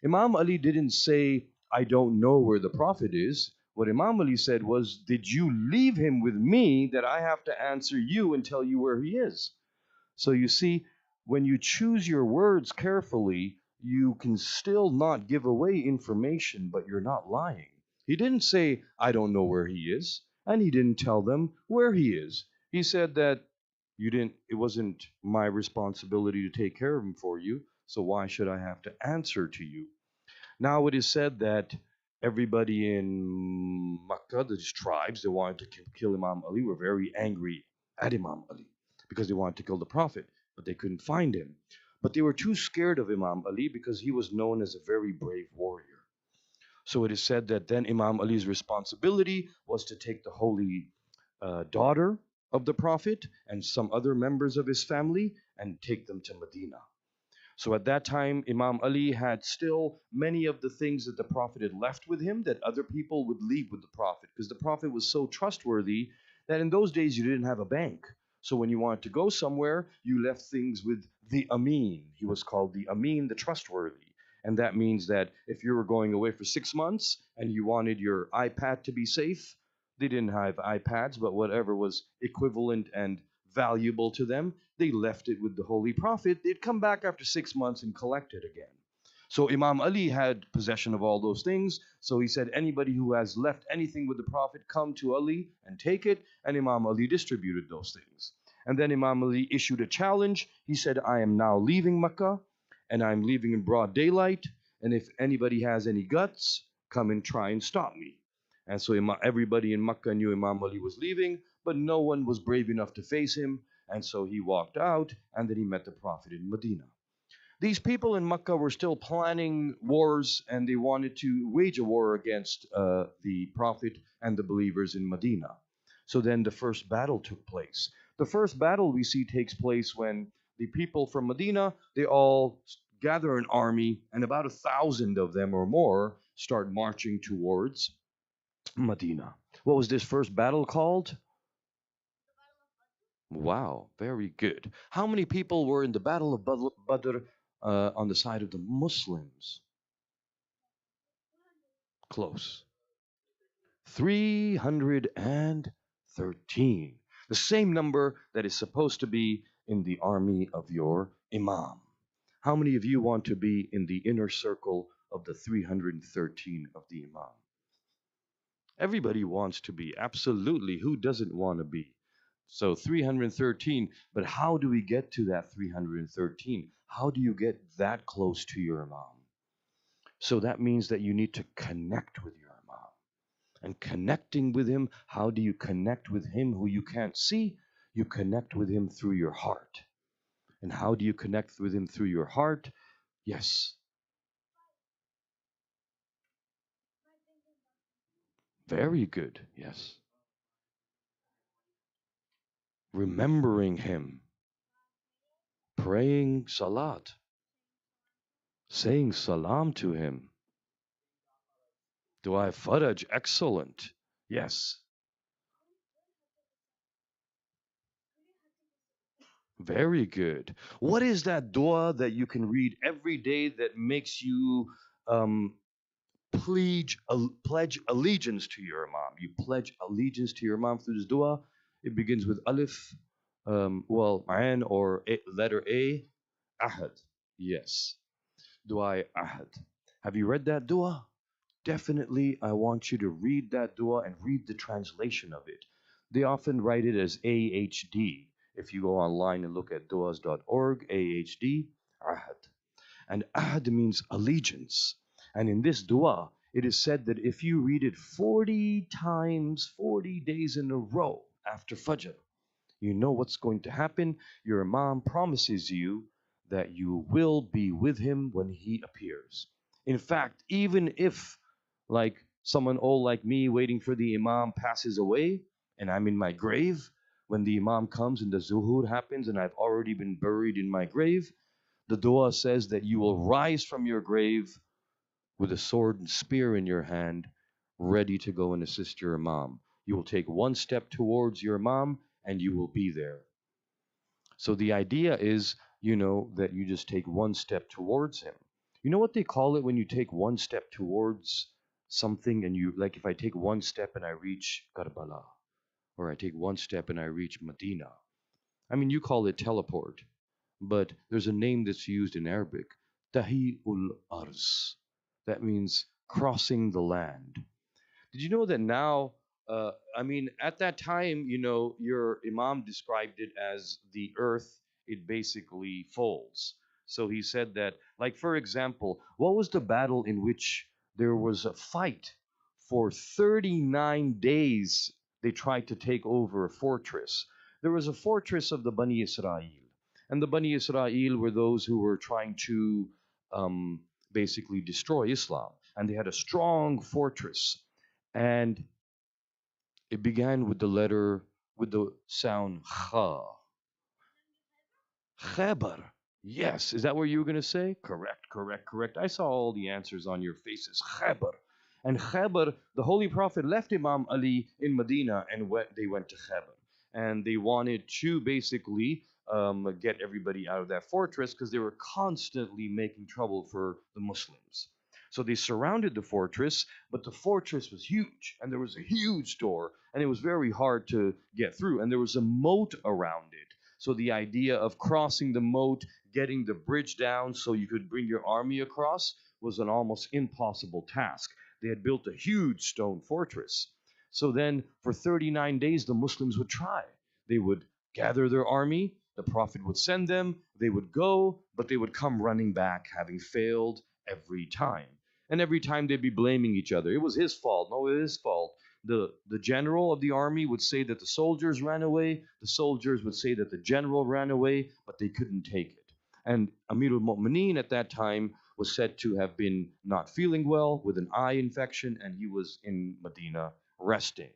Imam Ali didn't say, I don't know where the Prophet is. What Imam Ali said was, did you leave him with me that I have to answer you and tell you where he is? So you see, when you choose your words carefully, you can still not give away information, but you're not lying. He didn't say, I don't know where he is, and he didn't tell them where he is. He said that it wasn't my responsibility to take care of him for you, so why should I have to answer to you? Now it is said that everybody in Makkah, the tribes that wanted to kill Imam Ali, were very angry at Imam Ali because they wanted to kill the Prophet, but they couldn't find him. But they were too scared of Imam Ali because he was known as a very brave warrior. So it is said that then Imam Ali's responsibility was to take the holy daughter of the Prophet and some other members of his family and take them to Medina. So at that time, Imam Ali had still many of the things that the Prophet had left with him that other people would leave with the Prophet, because the Prophet was so trustworthy that in those days you didn't have a bank. So when you wanted to go somewhere, you left things with the Amin. He was called the Amin, the trustworthy. And that means that if you were going away for 6 months and you wanted your iPad to be safe, they didn't have iPads, but whatever was equivalent and valuable to them, they left it with the Holy Prophet. They'd come back after 6 months and collect it again. So Imam Ali had possession of all those things. So he said, anybody who has left anything with the Prophet, come to Ali and take it. And Imam Ali distributed those things. And then Imam Ali issued a challenge. He said, I am now leaving Mecca and I'm leaving in broad daylight. And if anybody has any guts, come and try and stop me. And so everybody in Mecca knew Imam Ali was leaving, but no one was brave enough to face him. And so he walked out, and then he met the Prophet in Medina. These people in Mecca were still planning wars, and they wanted to wage a war against the Prophet and the believers in Medina. So then the first battle took place. The first battle we see takes place when the people from Medina, they all gather an army, and about 1,000 of them or more start marching towards Medina. What was this first battle called? Wow, very good. How many people were in the Battle of Badr on the side of the Muslims? Close. 313. The same number that is supposed to be in the army of your Imam. How many of you want to be in the inner circle of the 313 of the Imam? Everybody wants to be. Absolutely. Who doesn't want to be? So 313, but how do we get to that 313? How do you get that close to your Imam? So that means that you need to connect with your Imam. And connecting with him, how do you connect with him who you can't see? You connect with him through your heart. And how do you connect with him through your heart? Yes. Very good. Yes. Remembering him. Praying salat. Saying salam to him. Dua faraj, excellent. Yes. Very good. What is that dua that you can read every day that makes you um, pledge allegiance to your Imam? You pledge allegiance to your Imam through this dua. It begins with alif, ain or letter A, ahad. Yes. Dua ahad. Have you read that dua? Definitely, I want you to read that dua and read the translation of it. They often write it as AHD. If you go online and look at duas.org, AHD, Ahad. And Ahad means allegiance. And in this dua, it is said that if you read it 40 times, 40 days in a row after Fajr, you know what's going to happen. Your Imam promises you that you will be with him when he appears. In fact, even if like someone old like me waiting for the Imam passes away and I'm in my grave, when the Imam comes and the Zuhur happens and I've already been buried in my grave, the dua says that you will rise from your grave with a sword and spear in your hand, ready to go and assist your imam. You will take one step towards your imam and you will be there. So the idea is, that you just take one step towards him. You know what they call it when you take one step towards something and like if I take one step and I reach Karbala, or I take one step and I reach Medina. I mean, you call it teleport, but there's a name that's used in Arabic, Tahi ul Arz. That means crossing the land. Did you know that now? I mean, at that time, your Imam described it as the earth, it basically folds. So he said that, like, for example, what was the battle in which there was a fight for 39 days? They tried to take over a fortress. There was a fortress of the Bani Israel. And the Bani Israel were those who were trying to basically destroy Islam. And they had a strong fortress, and it began with the sound kha. Khabar. Yes, is that what you were going to say? Correct, correct, correct. I saw all the answers on your faces. Khabar. And Khabar, the Holy Prophet left Imam Ali in Medina and they went to Khabar. And they wanted to basically get everybody out of that fortress because they were constantly making trouble for the Muslims. So they surrounded the fortress, but the fortress was huge, and there was a huge door, and it was very hard to get through, and there was a moat around it. So the idea of crossing the moat, getting the bridge down so you could bring your army across, was an almost impossible task. They had built a huge stone fortress. So then, for 39 days, the Muslims would try. They would gather their army, the Prophet would send them, they would go, but they would come running back, having failed every time. And every time they'd be blaming each other. It was his fault. No, it was his fault. The general of the army would say that the soldiers ran away. The soldiers would say that the general ran away, but they couldn't take it. And Amir al-Mu'mineen at that time was said to have been not feeling well with an eye infection, and he was in Medina resting.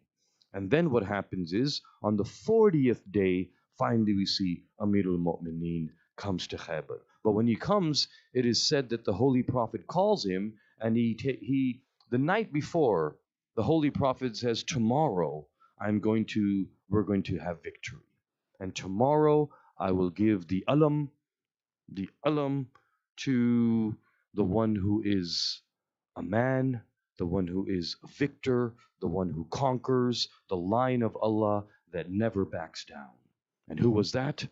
And then what happens is, on the 40th day, finally we see Amir al-Mu'mineen comes to Khaybar. But when he comes, it is said that the Holy Prophet calls him, and the night before, the Holy Prophet says, tomorrow we're going to have victory. And tomorrow I will give the alam to the one who is a man, the one who is a victor, the one who conquers, the line of Allah that never backs down. And who was that?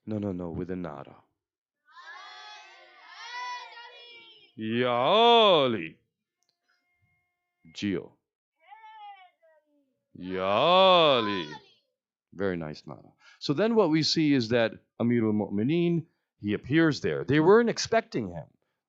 No, with a nara. Ya Ali. Gio. Ya Ali. Very nice nara. So then what we see is that Amir al-Mu'mineen, he appears there. They weren't expecting him.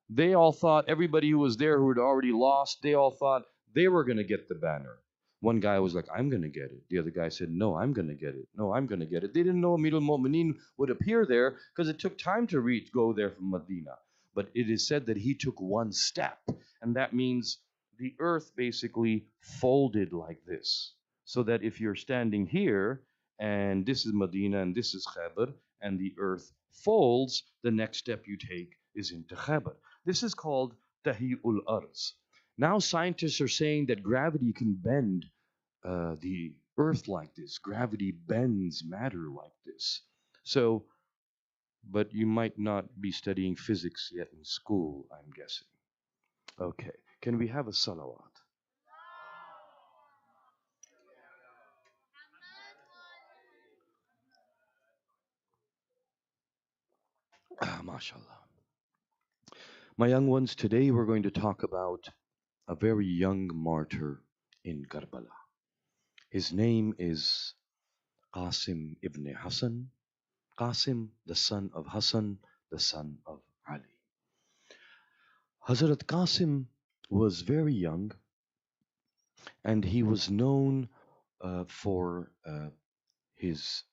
They all thought, everybody who was there who had already lost, they all thought they were going to get the banner. One guy was like, I'm going to get it. The other guy said, no, I'm going to get it. No, I'm going to get it. They didn't know Amir al-Mu'mineen would appear there because it took time to go there from Medina. But it is said that he took one step, and that means the earth basically folded like this. So that if you're standing here, and this is Medina, and this is Khaybar, and the earth folds, the next step you take is into Khaybar. This is called Tahi'ul Arz. Now scientists are saying that gravity can bend the earth like this. Gravity bends matter like this. So, but you might not be studying physics yet in school, I'm guessing. Okay, can we have a salawat? MashaAllah. My young ones, today we're going to talk about a very young martyr in Karbala. His name is Qasim ibn Hassan. Qasim, the son of Hassan, the son of Ali. Hazrat Qasim was very young, and he was known for his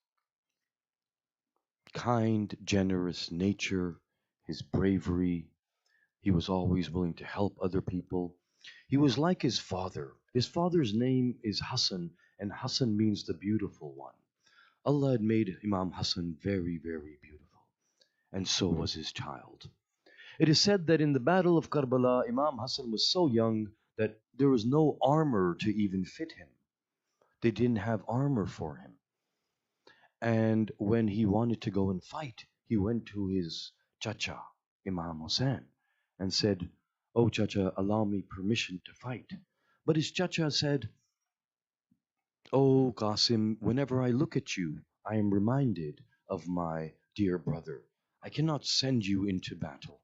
kind, generous nature, his bravery. He was always willing to help other people. He was like his father. His father's name is Hassan, and Hassan means the beautiful one. Allah had made Imam Hassan very, very beautiful, and so was his child. It is said that in the Battle of Karbala, Imam Hassan was so young that there was no armor to even fit him. They didn't have armor for him. And when he wanted to go and fight, he went to his chacha, Imam Hussein, and said, "Oh, chacha, allow me permission to fight." But his chacha said, "Oh, Qasim, whenever I look at you, I am reminded of my dear brother. I cannot send you into battle."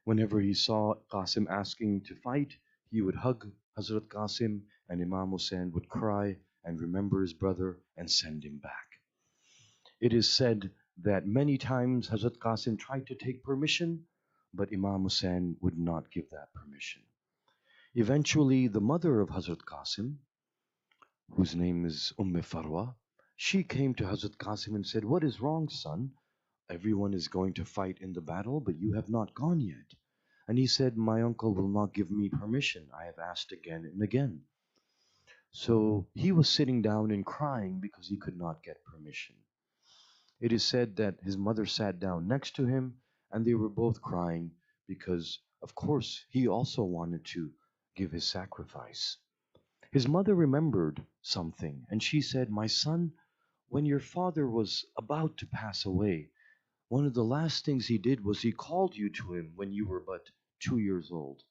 Whenever he saw Qasim asking to fight, he would hug Hazrat Qasim, and Imam Hussein would cry and remember his brother and send him back. It is said that many times Hazrat Qasim tried to take permission, but Imam Hussein would not give that permission. Eventually, the mother of Hazrat Qasim, whose name is Farwa, she came to Hazrat Qasim and said, "What is wrong, son? Everyone is going to fight in the battle, but you have not gone yet." And he said, "My uncle will not give me permission. I have asked again and again." So he was sitting down and crying because he could not get permission. It is said that his mother sat down next to him and they were both crying because, of course, he also wanted to give his sacrifice. His mother remembered something and she said, "My son, when your father was about to pass away, one of the last things he did was he called you to him when you were but 2 years old.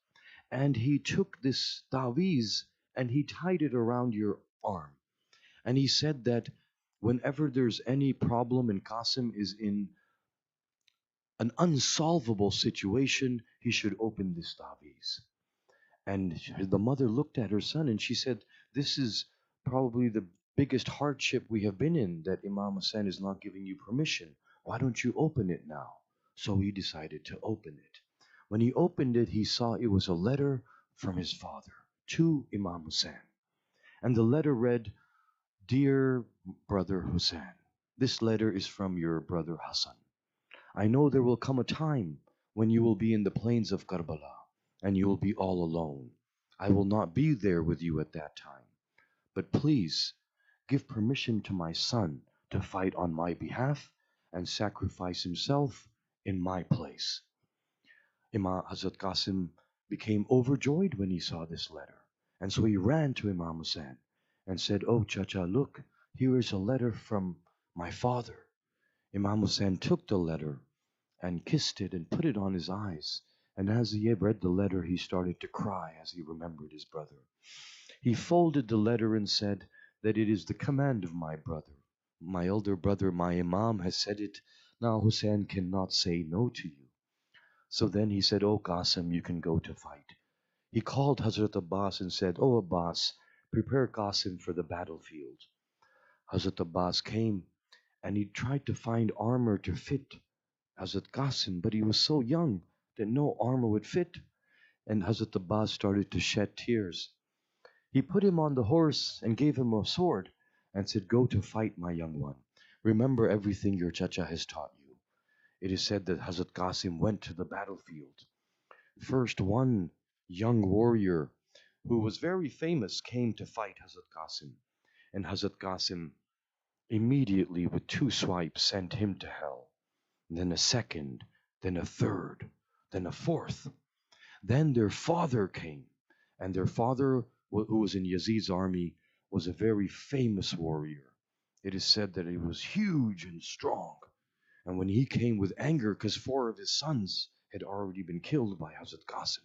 And he took this tawiz and he tied it around your arm. And he said that whenever there's any problem and Qasim is in an unsolvable situation, he should open this tawiz." And the mother looked at her son and she said, "This is probably the biggest hardship we have been in, that Imam Hussein is not giving you permission. Why don't you open it now?" So he decided to open it. When he opened it, he saw it was a letter from his father to Imam Hussein. And the letter read, "Dear brother Hussein, this letter is from your brother Hassan. I know there will come a time when you will be in the plains of Karbala and you will be all alone. I will not be there with you at that time. But please give permission to my son to fight on my behalf and sacrifice himself in my place." Imam Hazrat Qasim became overjoyed when he saw this letter. And so he ran to Imam Hussein and said, "Oh, Chacha, look, here is a letter from my father." Imam Hussein took the letter and kissed it and put it on his eyes. And as he had read the letter, he started to cry as he remembered his brother. He folded the letter and said that it is the command of my brother. My elder brother, my Imam, has said it. Now Hussein cannot say no to you. So then he said, "Oh Qasim, you can go to fight." He called Hazrat Abbas and said, "Oh Abbas, prepare Qasim for the battlefield." Hazrat Abbas came and he tried to find armor to fit Hazrat Qasim, but he was so young that no armor would fit. And Hazrat Abbas started to shed tears. He put him on the horse and gave him a sword and said, "Go to fight, my young one. Remember everything your chacha has taught you." It is said that Hazrat Qasim went to the battlefield. First, one young warrior who was very famous came to fight Hazrat Qasim. And Hazrat Qasim immediately, with 2 swipes, sent him to hell. Then a second, then a third, then a fourth. Then their father came. And their father, who was in Yazid's army, was a very famous warrior. It is said that he was huge and strong. And when he came with anger, because 4 of his sons had already been killed by Hazrat Qasim,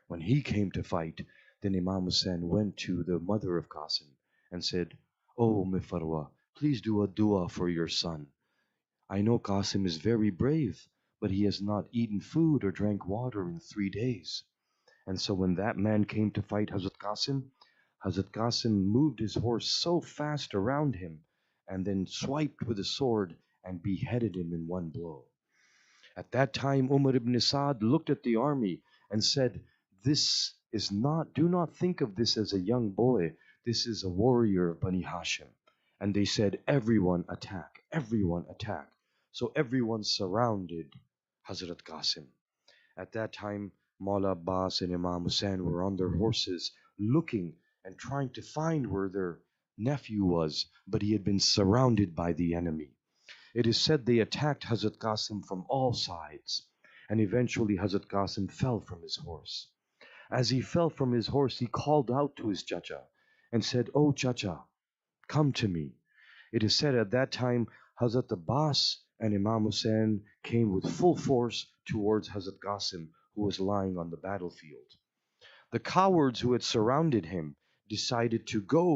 when he came to fight, then Imam Hussein went to the mother of Qasim and said, "Oh, Farwa, please do a dua for your son. I know Qasim is very brave, but he has not eaten food or drank water in 3 days." And so when that man came to fight Hazrat Qasim moved his horse so fast around him and then swiped with a sword and beheaded him in one blow. At that time, Umar ibn Sa'd looked at the army and said, "This is not, do not think of this as a young boy. This is a warrior of Bani Hashim." And they said, "Everyone attack, everyone attack." So everyone surrounded Hazrat Qasim. At that time, Maula Abbas and Imam Hussein were on their horses looking and trying to find where their nephew was, but he had been surrounded by the enemy. It is said they attacked Hazrat Qasim from all sides. and eventually Hazrat Qasim fell from his horse. As he fell from his horse, he called out to his chacha and said, "Oh chacha, come to me." It is said at that time Hazrat Abbas and Imam Hussein came with full force towards Hazrat Qasim, who was lying on the battlefield. The cowards who had surrounded him decided to go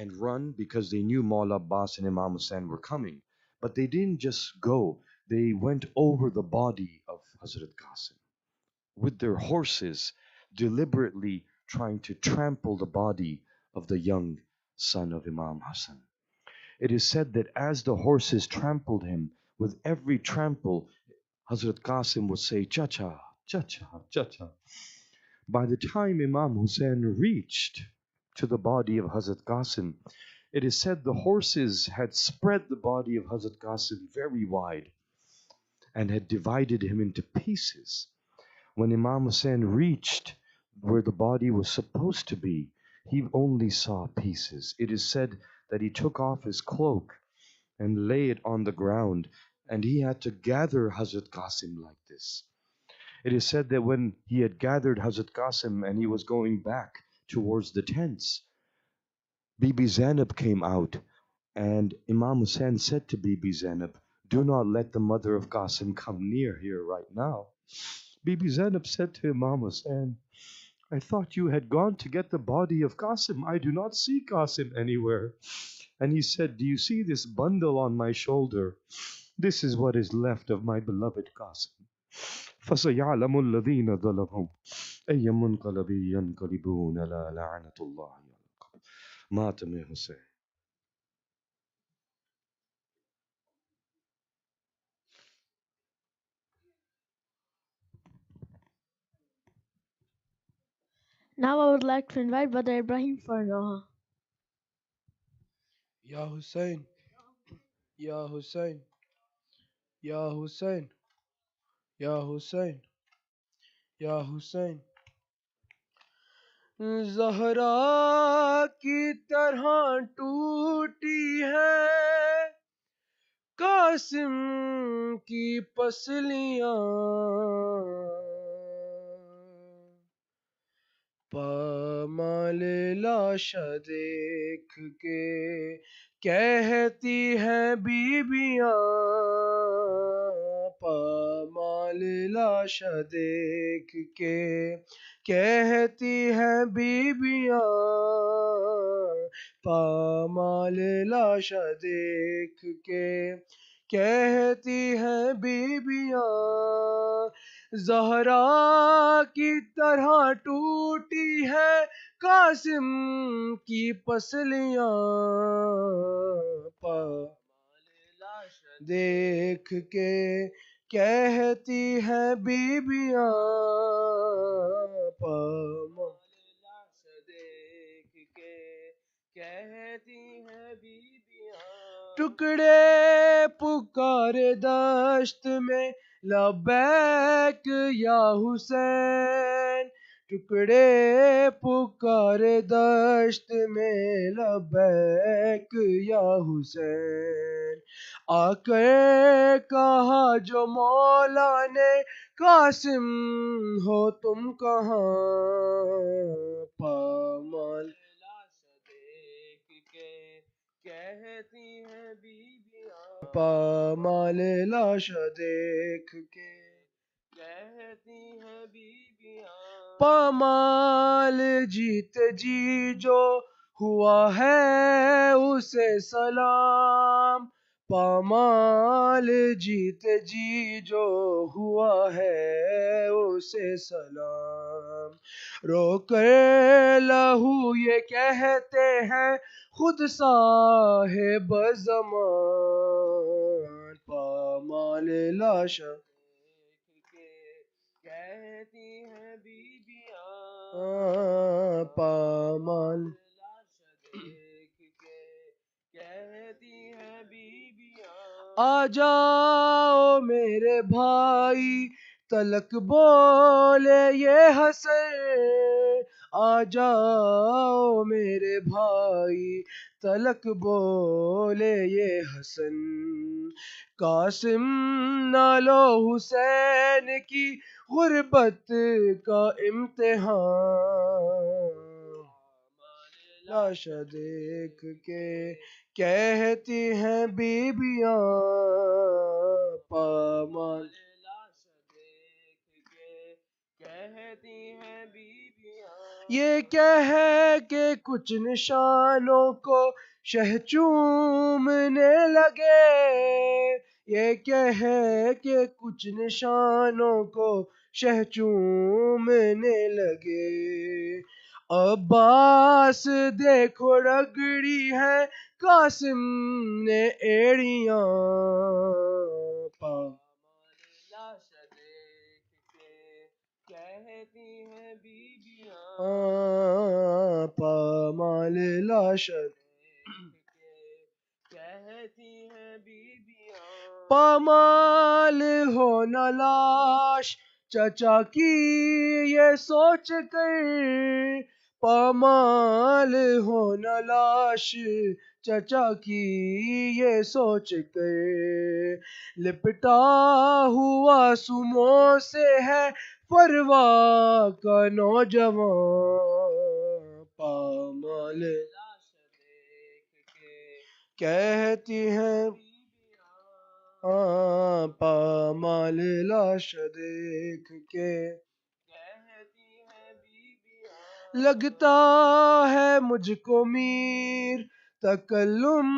and run because they knew Maula Abbas and Imam Hussein were coming. But they didn't just go, they went over the body of Hazrat Qasim with their horses, deliberately trying to trample the body of the young son of Imam Hassan. It is said that as the horses trampled him, with every trample, Hazrat Qasim would say, "Chacha, chacha, chacha." By the time Imam Hussein reached to the body of Hazrat Qasim, it is said the horses had spread the body of Hazrat Qasim very wide and had divided him into pieces. When Imam Hussein reached where the body was supposed to be, he only saw pieces. It is said that he took off his cloak and lay it on the ground, and he had to gather Hazrat Qasim like this. It is said that when he had gathered Hazrat Qasim and he was going back towards the tents, Bibi Zainab came out, and Imam Hussein said to Bibi Zainab, "Do not let the mother of Qasim come near here right now." Bibi Zainab said to Imam Hussein, "I thought you had gone to get the body of Qasim. I do not see Qasim anywhere." And he said, "Do you see this bundle on my shoulder? This is what is left of my beloved Qasim. فَسَيَعْلَمُ الَّذِينَ ظَلَمُوا أَيَّ مُنْقَلَبٍ يَنْقَلِبُونَ إِلَىٰ لَعْنَةُ اللَّهِ عَلَى الْقَبْرِ." Matame Hussein. Now I would like to invite Brother Ibrahim for Doha. Ya Hussein, Ya Hussein, Ya Hussein, Ya Hussein, Ya Hussein. Zahra کی طرح ٹوٹی ہے قاسم کی پسلیاں، پامال لاش دیکھ کے کہتی ہیں بیبیاں، پامال لاش دیکھ کے کہتی ہیں بیبیاں، پامال لاش دیکھ کے کہتی ہیں بیبیاں، زہرا کی طرح ٹوٹی ہے قاسم کی پسلیاں، پامال لاش دیکھ کے کہتی ہیں بیبیاں، پامال لاش دیکھ کے کہتی ہیں بیبیاں، ٹکڑے پکارے دشت میں لبیک یا حسین، ٹکڑے پکارے دشت میں لبیک یا حسین، آ کر کہا جو مولا نے قاسم ہو تم کہاں، پامال لاش دیکھ کے کہتی ہیں بیبیاں، پامال لاش دیکھ کے کہتی ہیں بیبیاں، پامال جیتے جی جو ہوا ہے اسے سلام، پامال جیتے جی جو ہوا ہے اسے سلام، رو کر لہو یہ کہتے ہیں خود صاحب زمان، پامال لاش دیکھ کے کہتی ہیں بیبیاں، پامال لاش دیکھ کے کہتی ہیں بیبیاں، آ جاؤ میرے بھائی تلک بولے یہ حسن، آ جاؤ میرے بھائی تلک بولے یہ حسن، قاسم نہ لو حسین کی غربت کا امتحان، لاشا دیکھ کے کہتی ہیں بیبیاں پامال، کہتی ہیں بیبیاں یہ کہہ کہ کچھ نشانوں کو شہ چومنے لگے، یہ کہہ کہ کچھ نشانوں کو شہ چومنے لگے، عباس دیکھو رگڑی ہے قاسم نے ایڑیاں، لاشا دیکھ کے کہتی ہیں بیبیاں پامال، لاشا دیکھ کے کہتی ہیں بیبیاں، پامال ہو نہ لاش چچا کی یہ سوچ کر، پامال ہو نہ لاش چچا کی یہ سوچ کر، لپٹا ہوا سموں سے ہے فروا کا نوجوان، پامال کہتی ہیں پامال، لاش دیکھ کے کہتی ہیں بیبیاں، لگتا ہے مجھ کو میر تکلم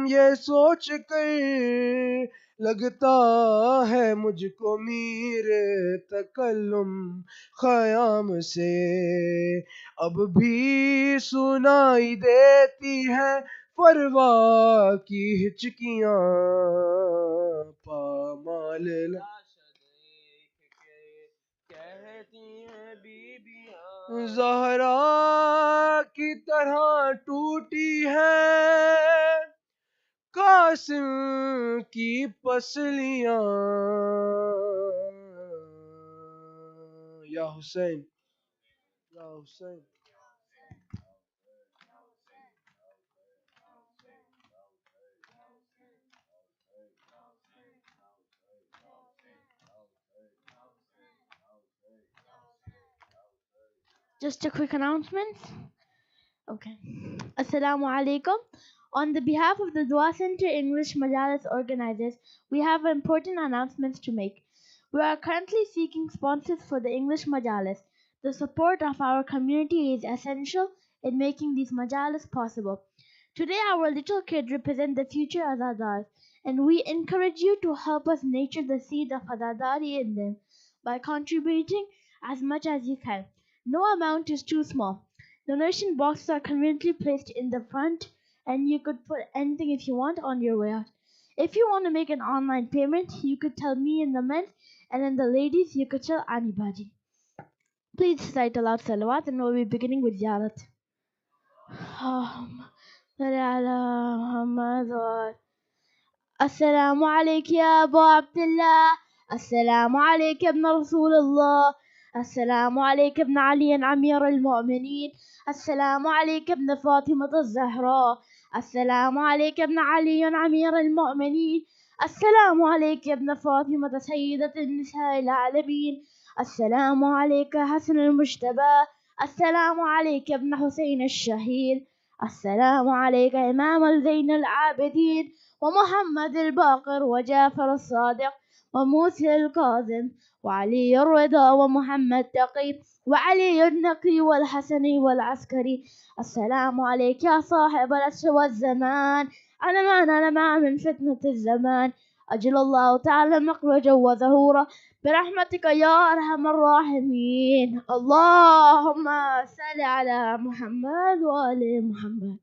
یہ سوچ کر، لگتا ہے مجھ کو میر تکلم خیام سے، اب بھی سنائی دیتی ہے فروا کی ہچکیاں، پامال کہتی ہیں بیبیاں، زہرا کی طرح ٹوٹی ہے قاسم کی پسلیاں، یا حسین یا حسین. Just a quick announcement. Okay. Assalamu alaikum. On the behalf of the Dua Center English Majalis organizers, we have important announcements to make. We are currently seeking sponsors for the English Majalis. The support of our community is essential in making these Majalis possible. Today, our little kids represent the future Azadars, and we encourage you to help us nurture the seed of Azadari in them by contributing as much as you can. No amount is too small. Donation boxes are conveniently placed in the front, and you could put anything if you want on your way out. If you want to make an online payment, you could tell me in the men, and in the ladies, you could tell anybody. Please recite aloud salawat, and we'll be beginning with Yarat. السلام عليك يا أبو عبد الله، السلام عليك يا ابن رسول الله، السلام عليك ابن علي أمير المؤمنين، السلام عليك ابن فاطمة الزهراء، السلام عليك ابن علي أمير المؤمنين، السلام عليك ابن فاطمة سيدة النساء العالمين، السلام عليك حسن المجتبى، السلام عليك ابن حسين الشهيد، السلام عليك إمام الزين العابدين ومحمد الباقر وجعفر الصادق وموسى الكاظم وعلي الرضا ومحمد تقي وعلي النقي والحسن والعسكري. السلام عليك يا صاحب العصر والزمان، أنا من فتنة الزمان، أجل الله تعالى مخرجا وظهورا برحمتك يا أرحم الراحمين. اللهم صل على محمد وآل محمد.